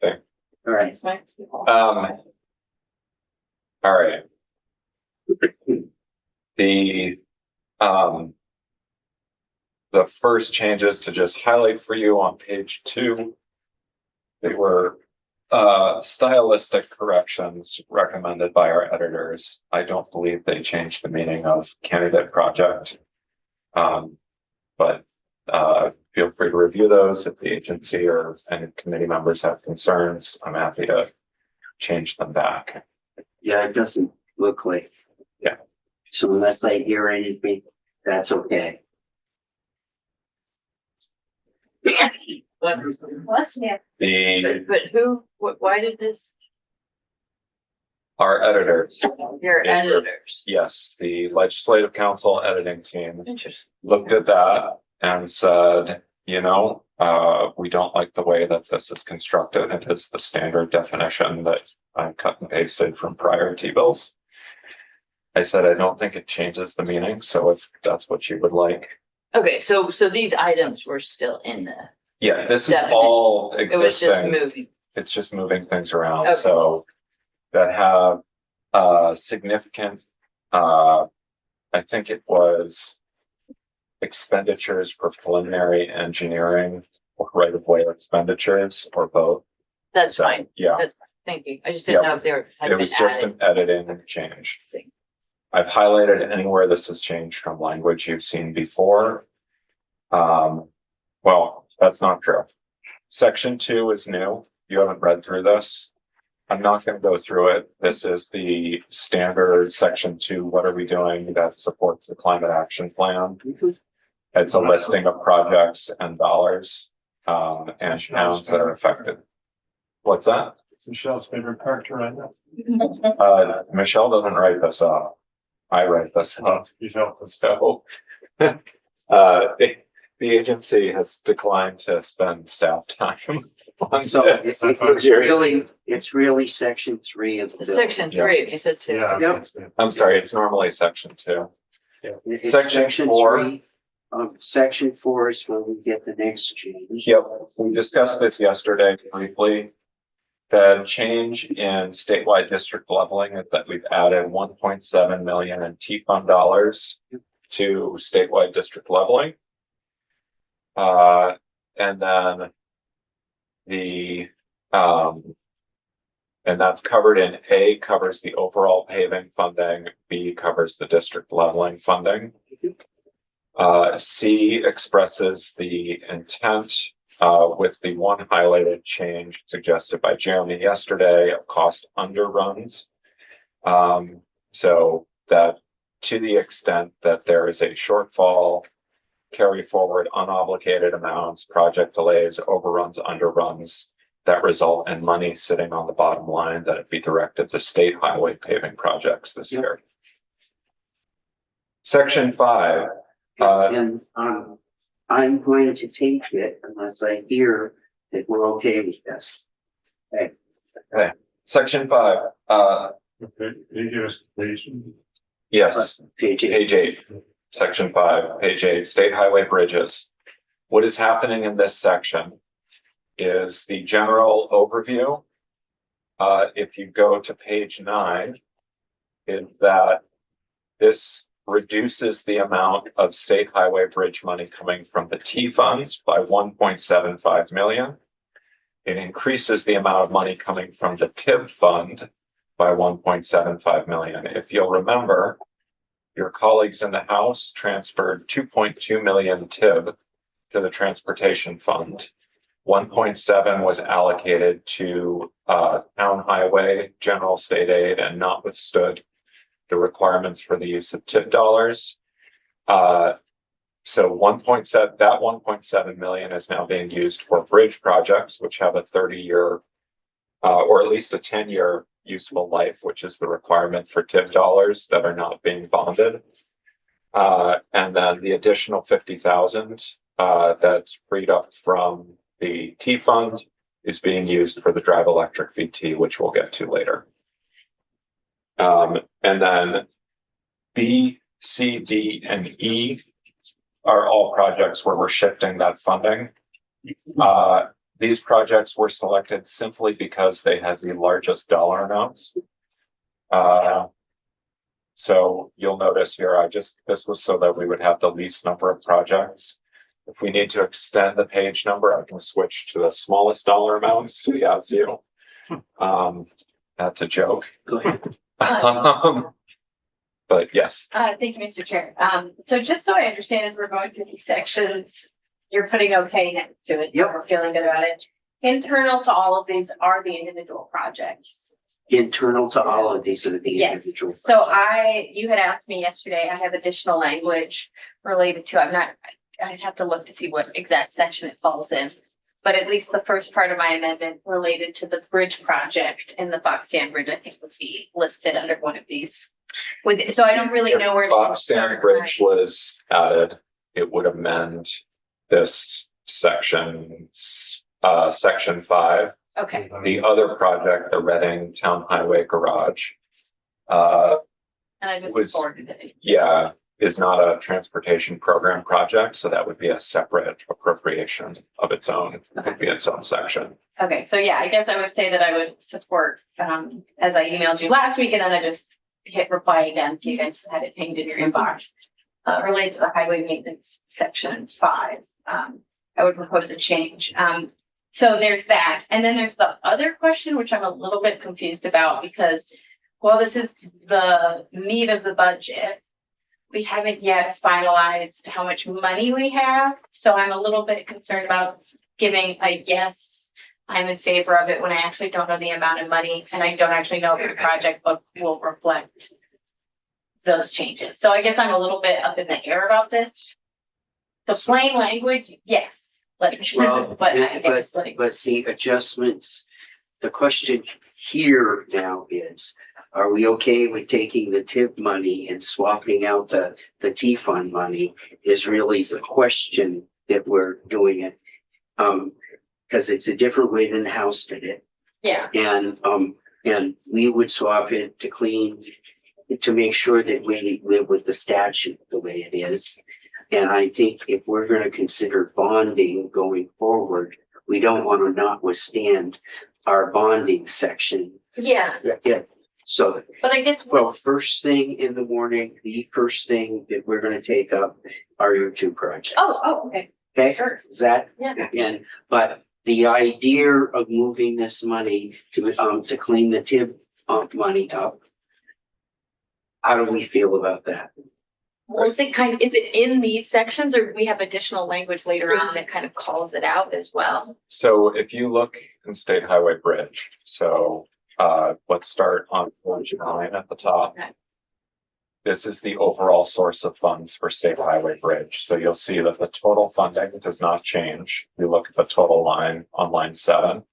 All right. Thanks, Mike. All right. The, the first changes to just highlight for you on page 2. They were stylistic corrections recommended by our editors. I don't believe they changed the meaning of candidate project. But feel free to review those if the agency or any committee members have concerns. I'm happy to change them back. Yeah, it doesn't look like. Yeah. So unless I hear anything, that's okay. Bless you. But who, why did this, Our editors, your Yeah. editors? yes, the legislative council editing team Interesting. looked at that and said, you know, we don't like the way that this is constructed. It is the standard definition that I cut and pasted from prior T-bills. I said, I don't think it changes the meaning. So if that's what you would like. Okay, so these items were still in the, Yeah, this is Definition. all it was just existing. moving. It's just moving things around. Okay. So that have significant, I think it was expenditures for preliminary engineering or right of way expenditures or both. That's So, fine. yeah, That's fine. Thank you. I just didn't Yeah. know if they were. had it been was just added. an editing change. Thing. I've highlighted anywhere this has changed from language you've seen before. Well, that's not true. Section 2 is new. You haven't read through this. I'm not going to go through it. This is the standard section 2. What are we doing that supports the climate action plan? It's a listing of projects and dollars, and towns that are affected. What's that? It's Michelle's favorite character right now. Michelle doesn't write this up. I write this up. Michelle. So, the agency has declined to spend staff time on So this. it's really section 3 of the bill. Section 3, you said 2. Yeah. I was gonna say. I'm sorry, it's normally section 2. It's Section 4. 3. Section 4 is when we get the next change. Yep, we discussed this yesterday briefly. The change in statewide district leveling is that we've added 1.7 million in T-fund dollars to statewide district leveling. And then the, and that's covered in A, covers the overall paving funding, B covers the district leveling funding. C expresses the intent with the one highlighted change suggested by Jeremy yesterday of cost underruns. So that to the extent that there is a shortfall, carry forward unobligated amounts, project delays, overruns, underruns that result in money sitting on the bottom line, that it be directed to state highway paving projects this year. Section 5. And I'm going to take it unless I hear that we're okay with this. Okay. Section 5. Okay, can you give us the page? Yes, Page 8. page 8, section 5, page 8, state highway bridges. What is happening in this section is the general overview. If you go to page 9, is that this reduces the amount of state highway bridge money coming from the T fund by 1.75 million. It increases the amount of money coming from the TIB fund by 1.75 million. If you'll remember, your colleagues in the House transferred 2.2 million TIB to the transportation fund. 1.7 was allocated to town highway, general state aid, and not withstood the requirements for the use of TIP dollars. So 1.7, that 1.7 million is now being used for bridge projects, which have a 30-year or at least a 10-year useful life, which is the requirement for TIP dollars that are not being bonded. And then the additional 50,000 that's freed up from the T fund is being used for the Drive Electric VT, which we'll get to later. And then B, C, D, and E are all projects where we're shifting that funding. These projects were selected simply because they had the largest dollar amounts. So you'll notice here, this was so that we would have the least number of projects. If we need to extend the page number, I can switch to the smallest dollar amounts. So we have a few. That's a joke. Go ahead. But yes, Thank you, Mr. Chair. So just so I understand, as we're going through these sections, you're putting okay next to it, so Yep. we're feeling good about it. Internal to all of these are the individual projects. Internal to all of these are the Yes. individual. So you had asked me yesterday, I have additional language related to, I'd have to look to see what exact section it falls in. But at least the first part of my amendment related to the bridge project in the Fox Stand Bridge, I think would be listed under one of these. So I don't really know where to Fox Stand insert Bridge was added. It would amend this section, section 5. Okay, The other project, the Reading Town Highway Garage, and I just was- forwarded it. yeah, is not a transportation program project, so that would be a separate appropriation of its own. It would be its own section. Okay, so yeah, I guess I would say that I would support, as I emailed you last week, and then I just hit reply again, so you guys had it pinged in your inbox. Related to the highway maintenance section 5, I would propose a change. So there's that, and then there's the other question, which I'm a little bit confused about, because while this is the meat of the budget, we haven't yet finalized how much money we have, so I'm a little bit concerned about giving a yes, I'm in favor of it, when I actually don't know the amount of money, and I don't actually know if the project book will reflect those changes. So I guess I'm a little bit up in the air about this. The plain language, yes, but Well, but I guess like, But the adjustments, the question here now is, are we okay with taking the TIP money and swapping out the T-fund money is really the question that we're doing it. Because it's a different way than the House did it. yeah, And we would swap it to make sure that we live with the statute the way it is. And I think if we're gonna consider bonding going forward, we don't want to notwithstand our bonding section. yeah, Yeah, so, but I guess. well, first thing in the morning, the first thing that we're gonna take up are your 2 projects. Okay, Okay, sure. is that? Yeah. And, but the idea of moving this money to clean the TIP money up. How do we feel about that? Well, is it in these sections, or we have additional language later on that kind of calls it out as well? So if you look in State Highway Bridge, so let's start on page 9 at the top. Okay. This is the overall source of funds for State Highway Bridge. So you'll see that the total funding does not change. You look at the total line on line 7,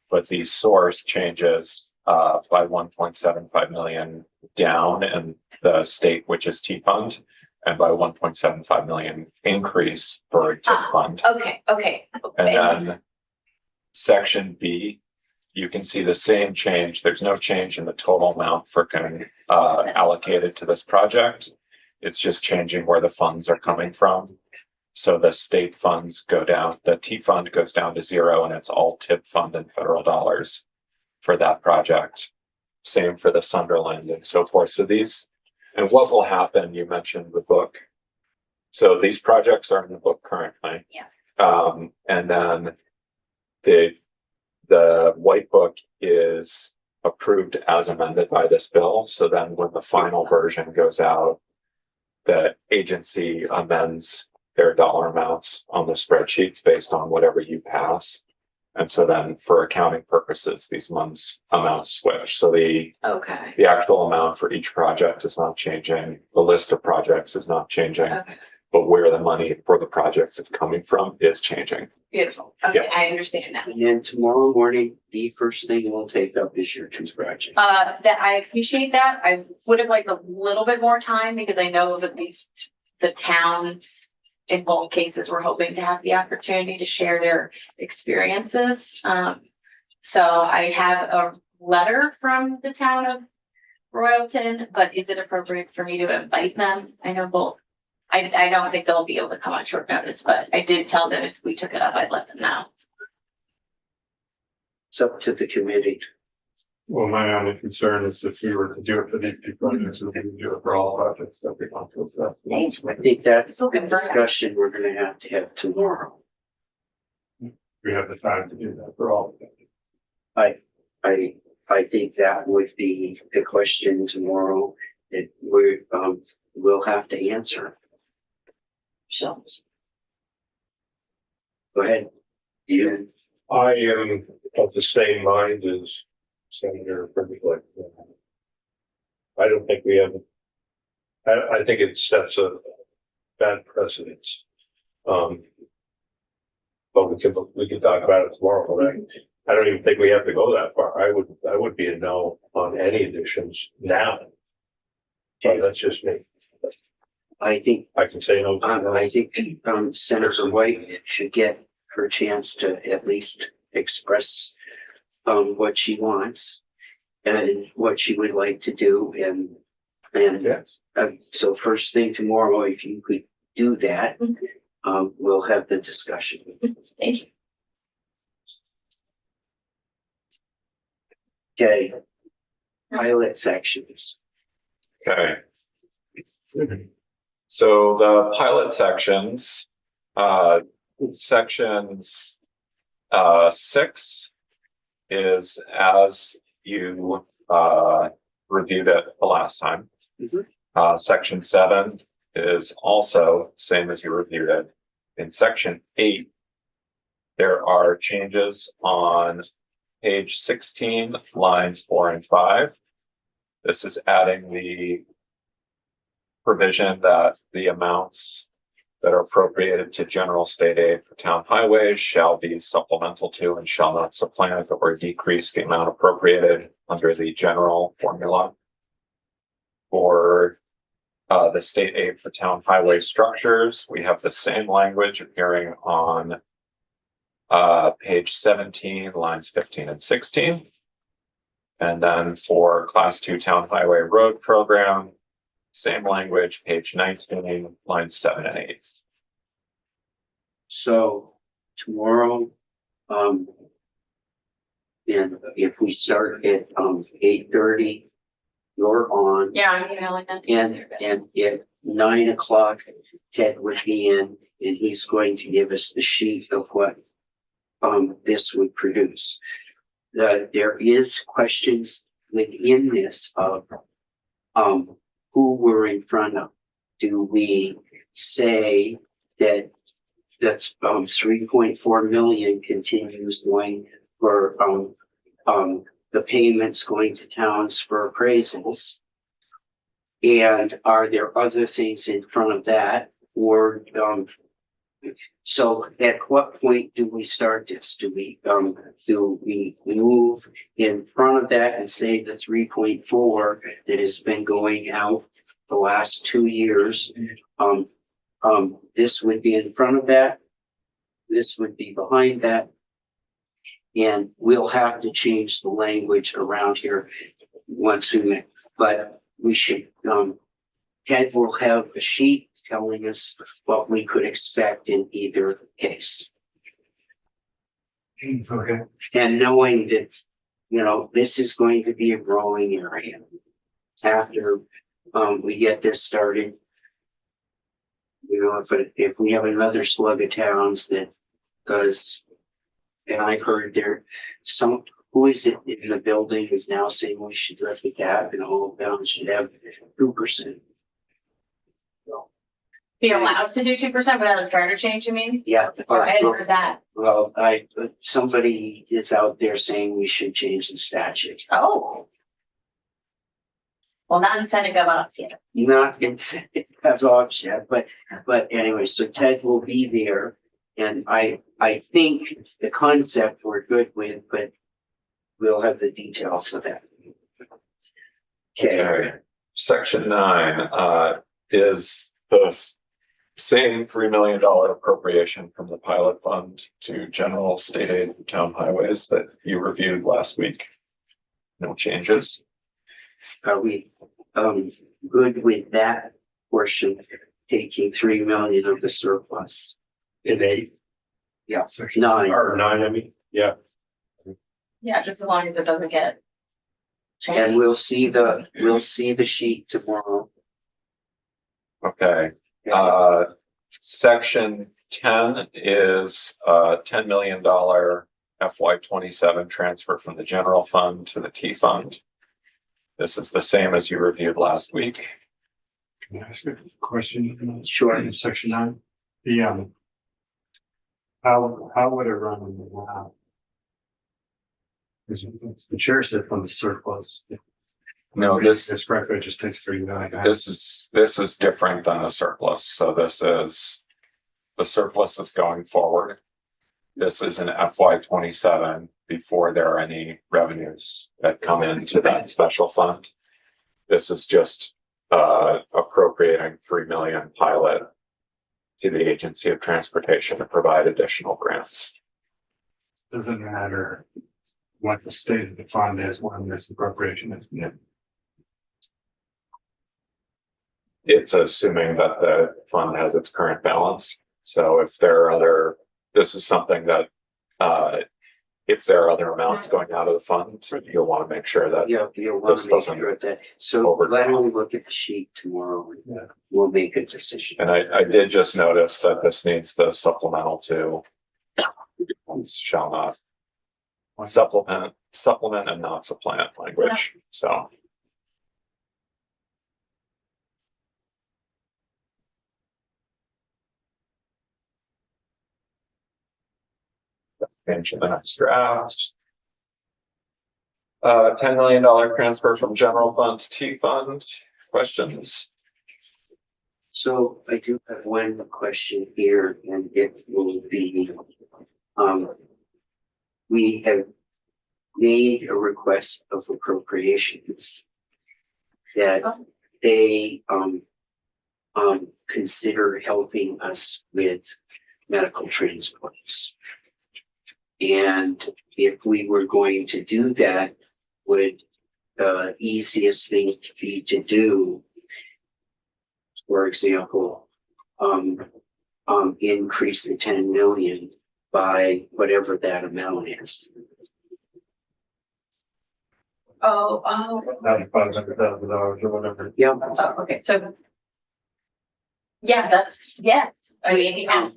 but the source changes by 1.75 million down in the state, which is T fund, and by 1.75 million increase for TIP fund. Okay. And then section B, you can see the same change. There's no change in the total amount for allocated to this project. It's just changing where the funds are coming from. So the state funds go down, the T fund goes down to 0, and it's all TIP fund and federal dollars for that project. Same for the Sunderland and so forth. So these, and what will happen, you mentioned the book. So these projects are in the book currently. Yeah. And then the white book is approved as amended by this bill. So then when the final version goes out, the agency amends their dollar amounts on the spreadsheets based on whatever you pass. And so then for accounting purposes, these amounts switch. So the actual amount for each project is not changing. The list of projects is not changing, Okay. but where the money for the projects is coming from is changing. Beautiful. Okay, Yeah. I understand that. And then tomorrow morning, the first thing we'll take up is your 2 projects. That I appreciate that. I would have liked a little bit more time, because I know that the towns in both cases were hoping to have the opportunity to share their experiences. So I have a letter from the town of Royalton, but is it appropriate for me to invite them? I know both I don't think they'll be able to come on short notice, but I did tell them if we took it up, I'd let them know. It's up to the committee. Well, my only concern is if we were to do it for these two projects, we would do it for all projects that we want to assess. I think that's Still the can burn out. discussion we're gonna have to have tomorrow. We have the time to do that for all. of them. I think that would be the question tomorrow that we'll have to answer. So, Go ahead. You, I am of the same mind as Senator Brinkley. I don't think we have, I think it sets a bad precedence. But we can talk about it tomorrow, but I don't even think we have to go that far. I would be a no on any additions now. So that's just me. I think, I can say no. to I think, Senator White should get her chance to at least express, what she wants and what she would like to do and, Yes. so first thing tomorrow, if you could do that, we'll have the discussion. thank you. Okay. Pilot sections. Okay. So the pilot sections, sections 6 is as you reviewed it the last time. Mhm. Section 7 is also same as you reviewed it. In section 8, there are changes on page 16, lines 4 and 5. This is adding the provision that the amounts that are appropriated to general state aid for town highways shall be supplemental to and shall not supplant or decrease the amount appropriated under the general formula. For the state aid for town highway structures, we have the same language appearing on page 17, lines 15 and 16. And then for class 2 town highway road program, same language, page 19, lines 7 and 8. So tomorrow, and if we start at 8:30, you're on, Yeah, I'm emailing them. and at 9 o'clock, Ted would be in, and he's going to give us the sheet of what this would produce. There is questions within this of who we're in front of. Do we say that that's 3.4 million continues going for the payments going to towns for appraisals? And are there other things in front of that? Or so at what point do we start this? Do we move in front of that and say the 3.4 that has been going out the last 2 years? This would be in front of that. This would be behind that. And we'll have to change the language around here once we make, but we should, Ted will have a sheet telling us what we could expect in either case. Okay. And knowing that, this is going to be a growing area. After, we get this started. If we have another slug of towns that does, and I've heard who is it in the building is now saying we should lift the cap and all towns should have 2%. Be allowed to do 2% without a charter change, you mean? Yeah. Or I hadn't heard that. Well, somebody is out there saying we should change the statute. Oh. Well, not in Senate GovOps yet. Not in ops yet, but anyway, so Ted will be there. And I think the concept we're good with, but we'll have the details of that. Okay, Section 9 is the same $3 million appropriation from the pilot fund to general state aid for town highways that you reviewed last week. No changes. are we good with that portion? taking 3 million of the surplus. In 8 Yeah, Section 9. or 9, I mean, yeah. Yeah, just as long as it doesn't get And changed. we'll see the sheet tomorrow. Okay, section 10 is $10 million FY 27 transfer from the general fund to the T fund. This is the same as you reviewed last week. Can I ask a question? Sure. In section 9, the, how would it run now? Because the chair said from the surplus. No, this It's correct, it just takes 3 million. this is different than a surplus. So this is the surplus is going forward. This is an FY 27 before there are any revenues that come into that special fund. This is just appropriating 3 million pilot to the Agency of Transportation to provide additional grants. Doesn't matter what the state of the fund is when this appropriation is made. It's assuming that the fund has its current balance. So if there are other, this is something that, if there are other amounts going out of the fund, you'll want to make sure that Yeah, you'll want This to make doesn't sure that, so overdraw. why don't we look at the sheet tomorrow? And Yeah. we'll make a decision. And I did just notice that this needs the supplemental to shall not supplement and not supplant language, so. Change to the next draft. $10 million transfer from general fund to T fund. Questions? So I do have one question here, and it will be, we have made a request of appropriations that they, consider helping us with medical transports. And if we were going to do that, would the easiest thing to do, for example, increase the 10 million by whatever that amount is. Oh, $500,000 or whatever. Yeah, okay, so. Yeah, that's, yes, I mean, yeah.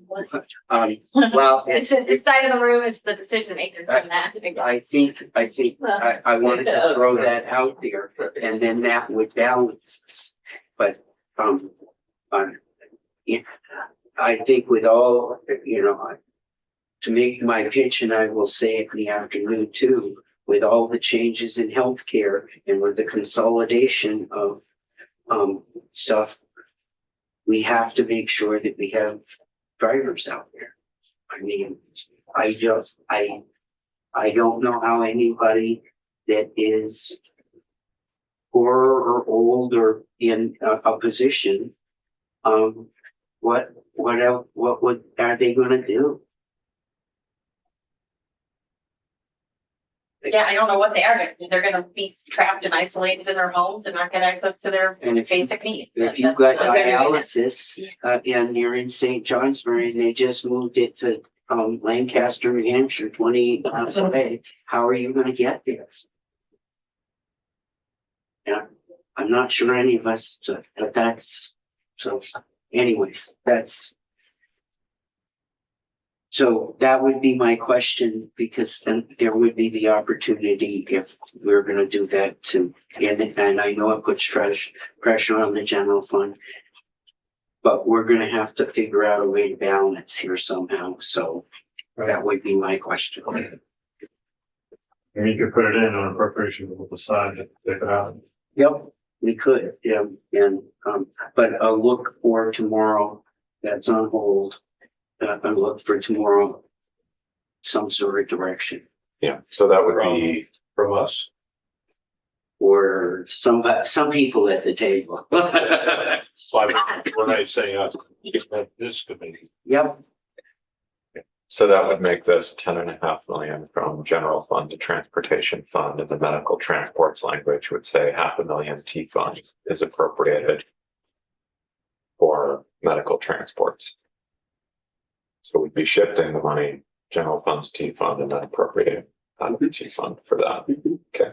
well, This side of the room is the decision maker from that. I wanted to throw that out there, and then that would balance us. But, yeah, I think with all, to make my pitch, and I will say it in the afternoon too, with all the changes in healthcare and with the consolidation of, stuff, we have to make sure that we have drivers out there. I mean, I don't know how anybody that is poor or old or in a position, what are they gonna do? Yeah, I don't know what they are gonna do. They're gonna be trapped and isolated in their homes and not get access to their And if basic needs. If you've got That's what they're gonna do. dialysis, and you're in St. Johnsbury, and they just moved it to, Lancaster, New Hampshire, 28 miles away, how are you gonna get there? Yeah, I'm not sure any of us, but that's, so anyways, so that would be my question, because then there would be the opportunity if we're gonna do that too. And I know it puts pressure on the general fund. But we're gonna have to figure out a way to balance here somehow, so that would be my question. And you could put it in on appropriation, we'll decide to take it out. Yep, we could, yeah, and, but I'll look for tomorrow, that's on hold. I'll look for tomorrow, some sort of direction, Yeah, so that would be, From us. or some people at the table. So when I say us, this committee, Yep, so that would make this 10.5 million from general fund to transportation fund, and the medical transports language would say 500,000 T fund is appropriated for medical transports. So we'd be shifting the money, general funds, T fund, and then appropriating out of the T fund for that. Okay.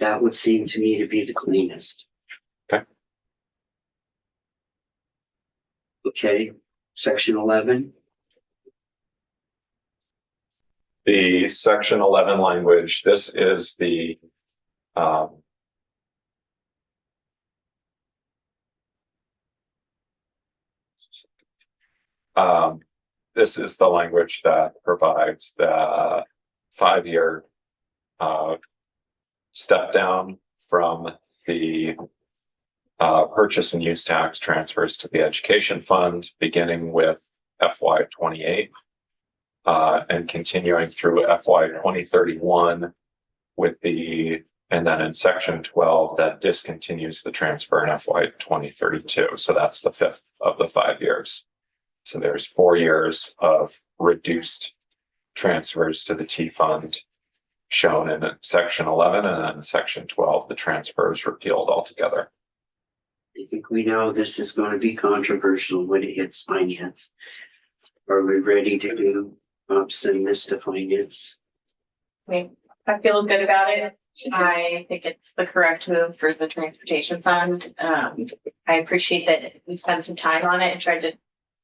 That would seem to me to be the cleanest. Okay. Okay, section 11. The section 11 language, this is the this is the language that provides the 5-year step down from the purchase and use tax transfers to the education fund, beginning with FY 28 and continuing through FY 2031 with the, and then in section 12 that discontinues the transfer in FY 2032. So that's the 5th of the 5 years. So there's 4 years of reduced transfers to the T fund shown in section 11, and then section 12, the transfer is repealed altogether. I think we know this is going to be controversial when it hits finance. Are we ready to do, send this to finance? I feel good about it. I think it's the correct move for the transportation fund. I appreciate that we spent some time on it and tried to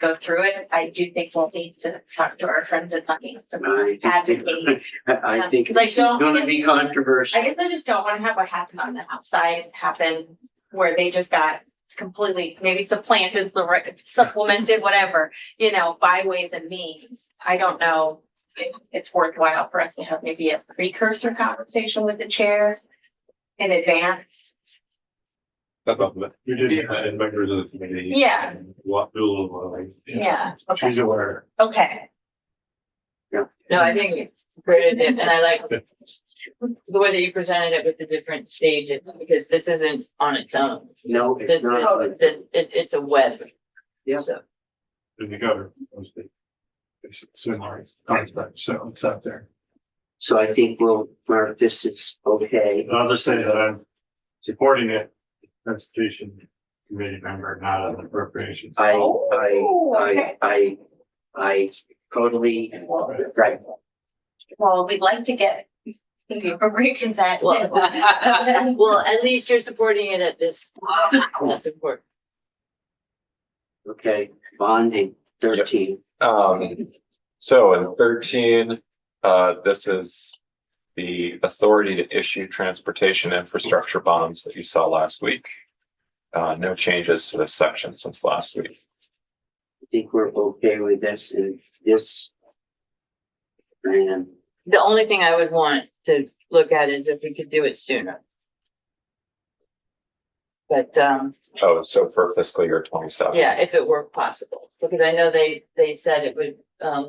go through it. I do think we'll need to talk to our friends at finance and advocate. I think Because I this is don't- going to be controversial. I guess I just don't want to have what happened on the outside happen where they just got completely maybe supplanted, supplemented, whatever, by ways and means. I don't know if it's worthwhile for us to have maybe a precursor conversation with the chair in advance. You did have members of the committee. Yeah. And what do Yeah, okay, she's aware. okay. No, I think it's great, and I like the way that you presented it with the different stages, because this isn't on its own. No, it's not. It's a web. Yeah. So, In the government, it's similar concept, so it's out there. So I think we'll mark this as okay. I'll just say that I'm supporting it, constitution committee member, not an appropriations. I totally, right. Well, we'd like to get the appropriations act. well, at least you're supporting it at this, that's important. Okay, bonding, 13. So in 13, this is the authority to issue transportation infrastructure bonds that you saw last week. No changes to this section since last week. I think we're okay with this and this. And The only thing I would want to look at is if we could do it sooner. But, Oh, so for fiscal year 27. yeah, if it were possible, because I know they said it would,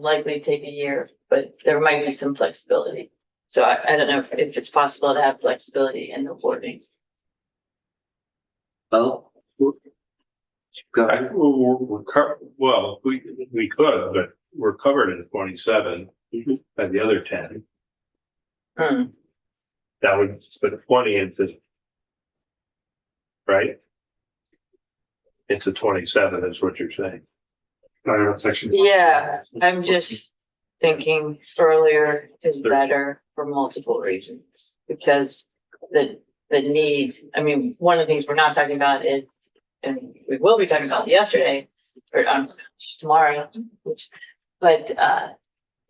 likely take a year, but there might be some flexibility. So I don't know if it's possible to have flexibility in the wording. well, go ahead. Well, we could, but we're covered in 27 and the other 10. Hmm. That would put 20 into. Right? Into 27 is what you're saying. Section. Yeah, I'm just thinking earlier is better for multiple reasons, because the need, I mean, one of the things we're not talking about is, and we will be talking about yesterday, or tomorrow,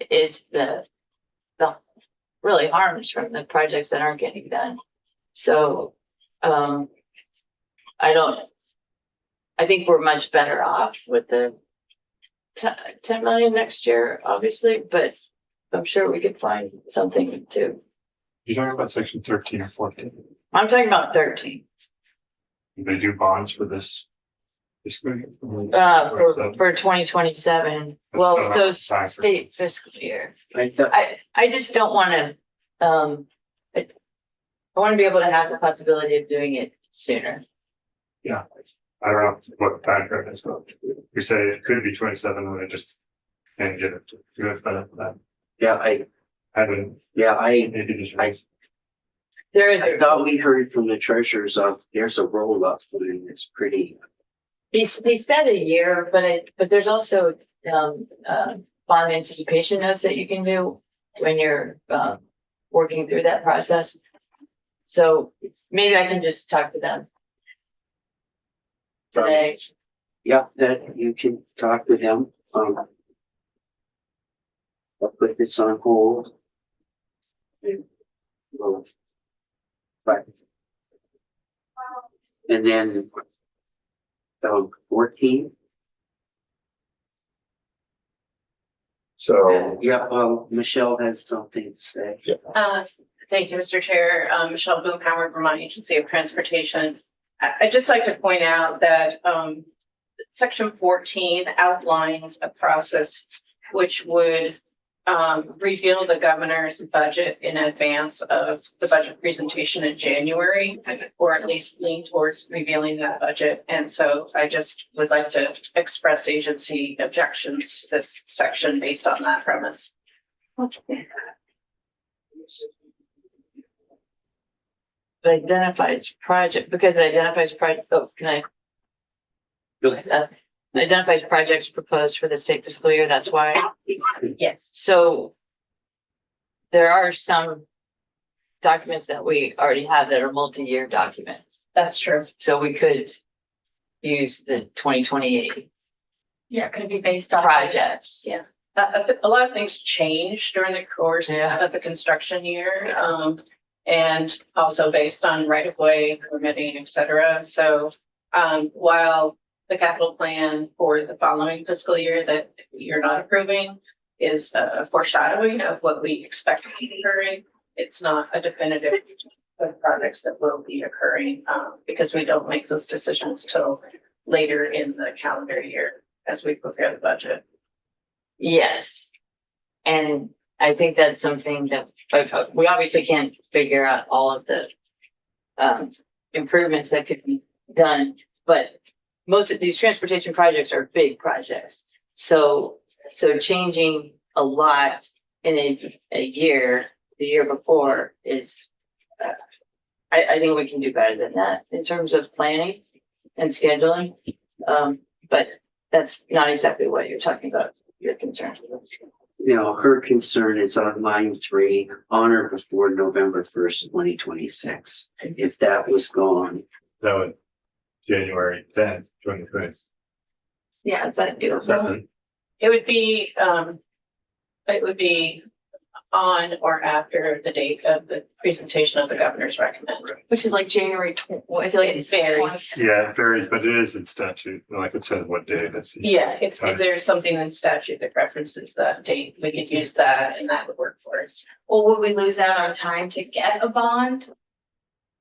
is the really harms from the projects that aren't getting done. So, I think we're much better off with the 10 million next year, obviously, but I'm sure we could find something to, You're talking about section 13 or 14. I'm talking about 13, They do bonds for this. for 2027. Well, so state fiscal year. I thought, I just don't wanna, I wanna be able to have the possibility of doing it sooner. I don't know what the time frame is, but we say it could be 27 and I just can't get it to do it better than that. yeah, I Maybe just. There is, thought we heard from the treasurers of, there's a roll up and it's pretty he said a year, but there's also, bond anticipation notes that you can do when you're, working through that process. So maybe I can just talk to them today. Yeah, that you can talk with them. I'll put this on hold. Well, but. And then. 14. So, Yeah, Michelle has something to say. Thank you, Mr. Chair. Michelle Boomhauer, Vermont Agency of Transportation. I'd just like to point out that Section 14 outlines a process which would reveal the governor's budget in advance of the budget presentation in January, or at least lean towards revealing that budget. And so I just would like to express agency objections to this section based on that premise. Identifies project, because it identifies project, oh, can I? Go ahead. Identifies projects proposed for the state fiscal year, that's why. Yes. So there are some documents that we already have that are multi-year documents. That's true. So we could use the 2028 Yeah, could it be based on projects. Yeah. A lot of things change during the course Yeah. of the construction year. And also based on right of way permitting, et cetera. So, while the capital plan for the following fiscal year that you're not approving is a foreshadowing of what we expect to be occurring, it's not a definitive of projects that will be occurring, because we don't make those decisions till later in the calendar year as we prepare the budget. Yes. And I think that's something that we obviously can't figure out all of the improvements that could be done, but most of these transportation projects are big projects. So changing a lot in a year, the year before is, I think we can do better than that in terms of planning and scheduling. But that's not exactly what you're talking about, your concern. You know, her concern is on line 3, on or before November 1st, 2026. If that was gone, That was January 10th, 2020. Yeah, is that doable? Seven. It would be on or after the date of the presentation of the governor's recommend. Which is like January, I feel like It it's varies. 20. Yeah, it varies, but it is in statute, like it says what day that's. Yeah, if there's something in statute that references that date, we could use that and that would work for us. Well, would we lose out on time to get a bond?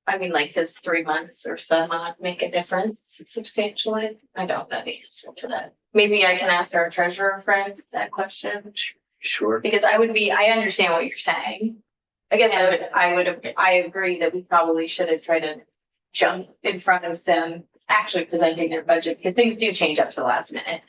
I mean, like, does 3 months or so not make a difference substantially? I don't know the answer to that. Maybe I can ask our treasurer friend that question, sure. because I understand what you're saying. I guess I agree that we probably should have tried to jump in front of them actually presenting their budget, because things do change up to the last minute.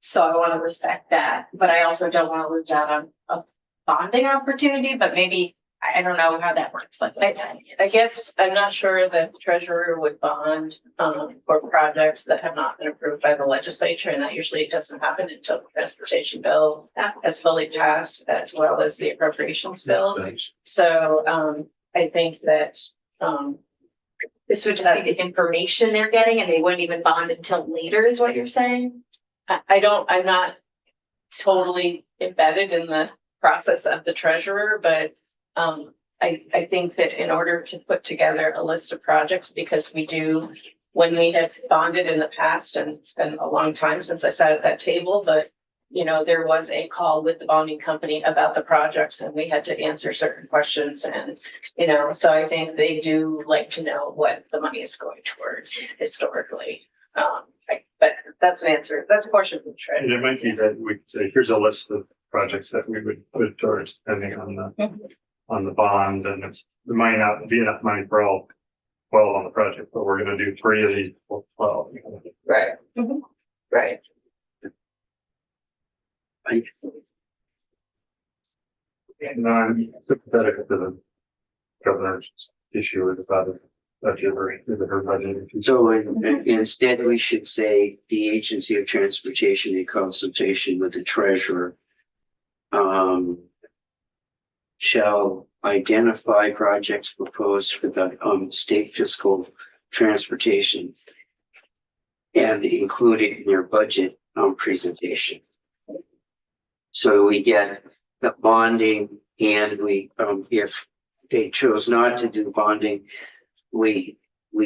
So I want to respect that, but I also don't want to lose out on a bonding opportunity, but maybe, I don't know how that works. Like, I guess I'm not sure that the treasurer would bond for projects that have not been approved by the legislature, and that usually doesn't happen until the transportation bill has fully passed, as well as the appropriations bill. So I think that this would just be the information they're getting and they wouldn't even bond until later is what you're saying? I'm not totally embedded in the process of the treasurer, but I think that in order to put together a list of projects, because we do, when we have bonded in the past, and it's been a long time since I sat at that table, but you know, there was a call with the bonding company about the projects and we had to answer certain questions and, you know, so I think they do like to know what the money is going towards historically. But that's an answer. That's a question from the treasurer. And it might be that we could say, here's a list of projects that we would put towards depending on the bond, and there might not be enough money for all 12 on the project, but we're gonna do 3 of these 12. Right. Mhm. Right. And I'm sympathetic to the governor's issue about That's her budget. So instead, we should say the Agency of Transportation in consultation with the treasurer shall identify projects proposed for the state fiscal transportation and include it in their budget presentation. So we get the bonding, and we if they chose not to do bonding, we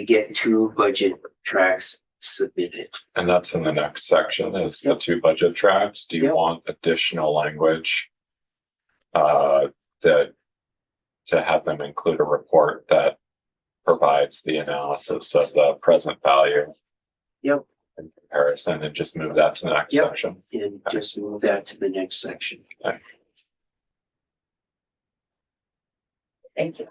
get 2 budget tracks submitted. And that's in the next section is the 2 budget tracks. Do you Yep. want additional language? That to have them include a report that provides the analysis of the present value. Yep. In comparison, and just move that to the next Yep. section. And just move that to the next section. Thank you.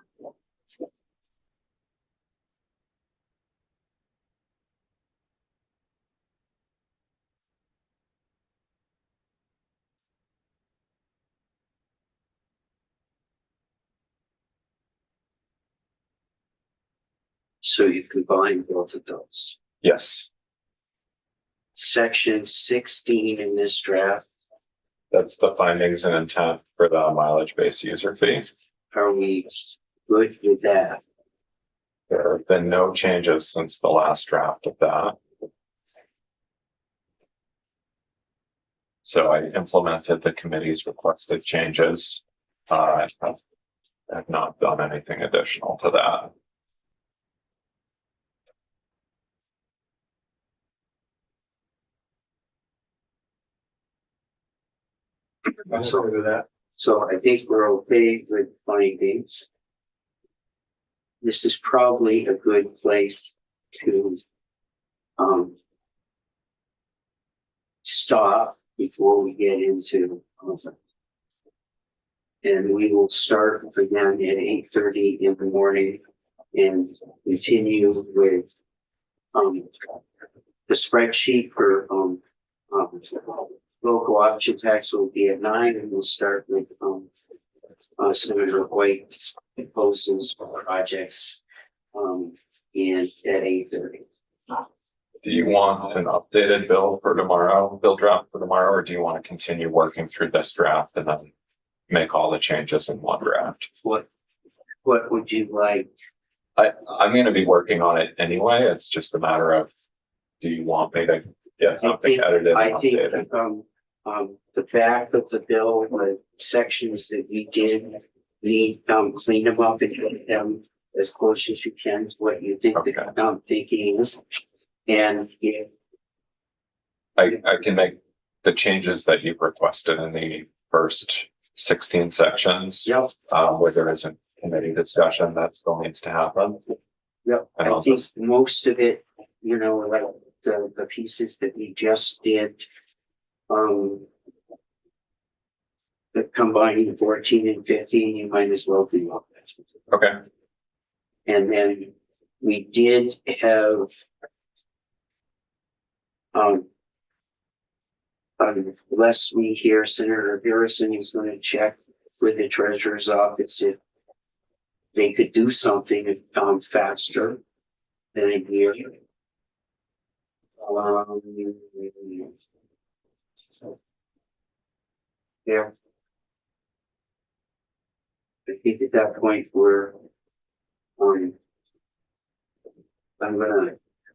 So you combine both of those. Yes, Section 16 in this draft, that's the findings and intent for the mileage-based user fee. are we good with that? There have been no changes since the last draft of that. So I implemented the committee's requested changes. I have not done anything additional to that. I'm sorry with that. So I think we're okay with findings. This is probably a good place to stop before we get into and we will start again at 8:30 in the morning and continue with the spreadsheet for local option tax will be at 9, and we'll start with Senator White's proposals for projects and at 8:30. Do you want an updated bill draft for tomorrow, or do you want to continue working through this draft and then make all the changes in one draft? What would you like? I'm going to be working on it anyway. It's just a matter of, do you want me to get something edited? And I think updated? the back of the bill, the sections that we did need clean them up and get them as close as you can to what you think Okay. the thinking is. And if I can make the changes that you've requested in the first 16 sections. Yep. Where there isn't committee discussion, that still needs to happen. Yep, And I I'll think just- most of it, like the pieces that we just did. The combining 14 and 15, you might as well do all that. Okay, And then we did have unless we hear Senator Harrison is going to check with the treasurer's office if they could do something faster than a year. Yeah. I think at that point I'm gonna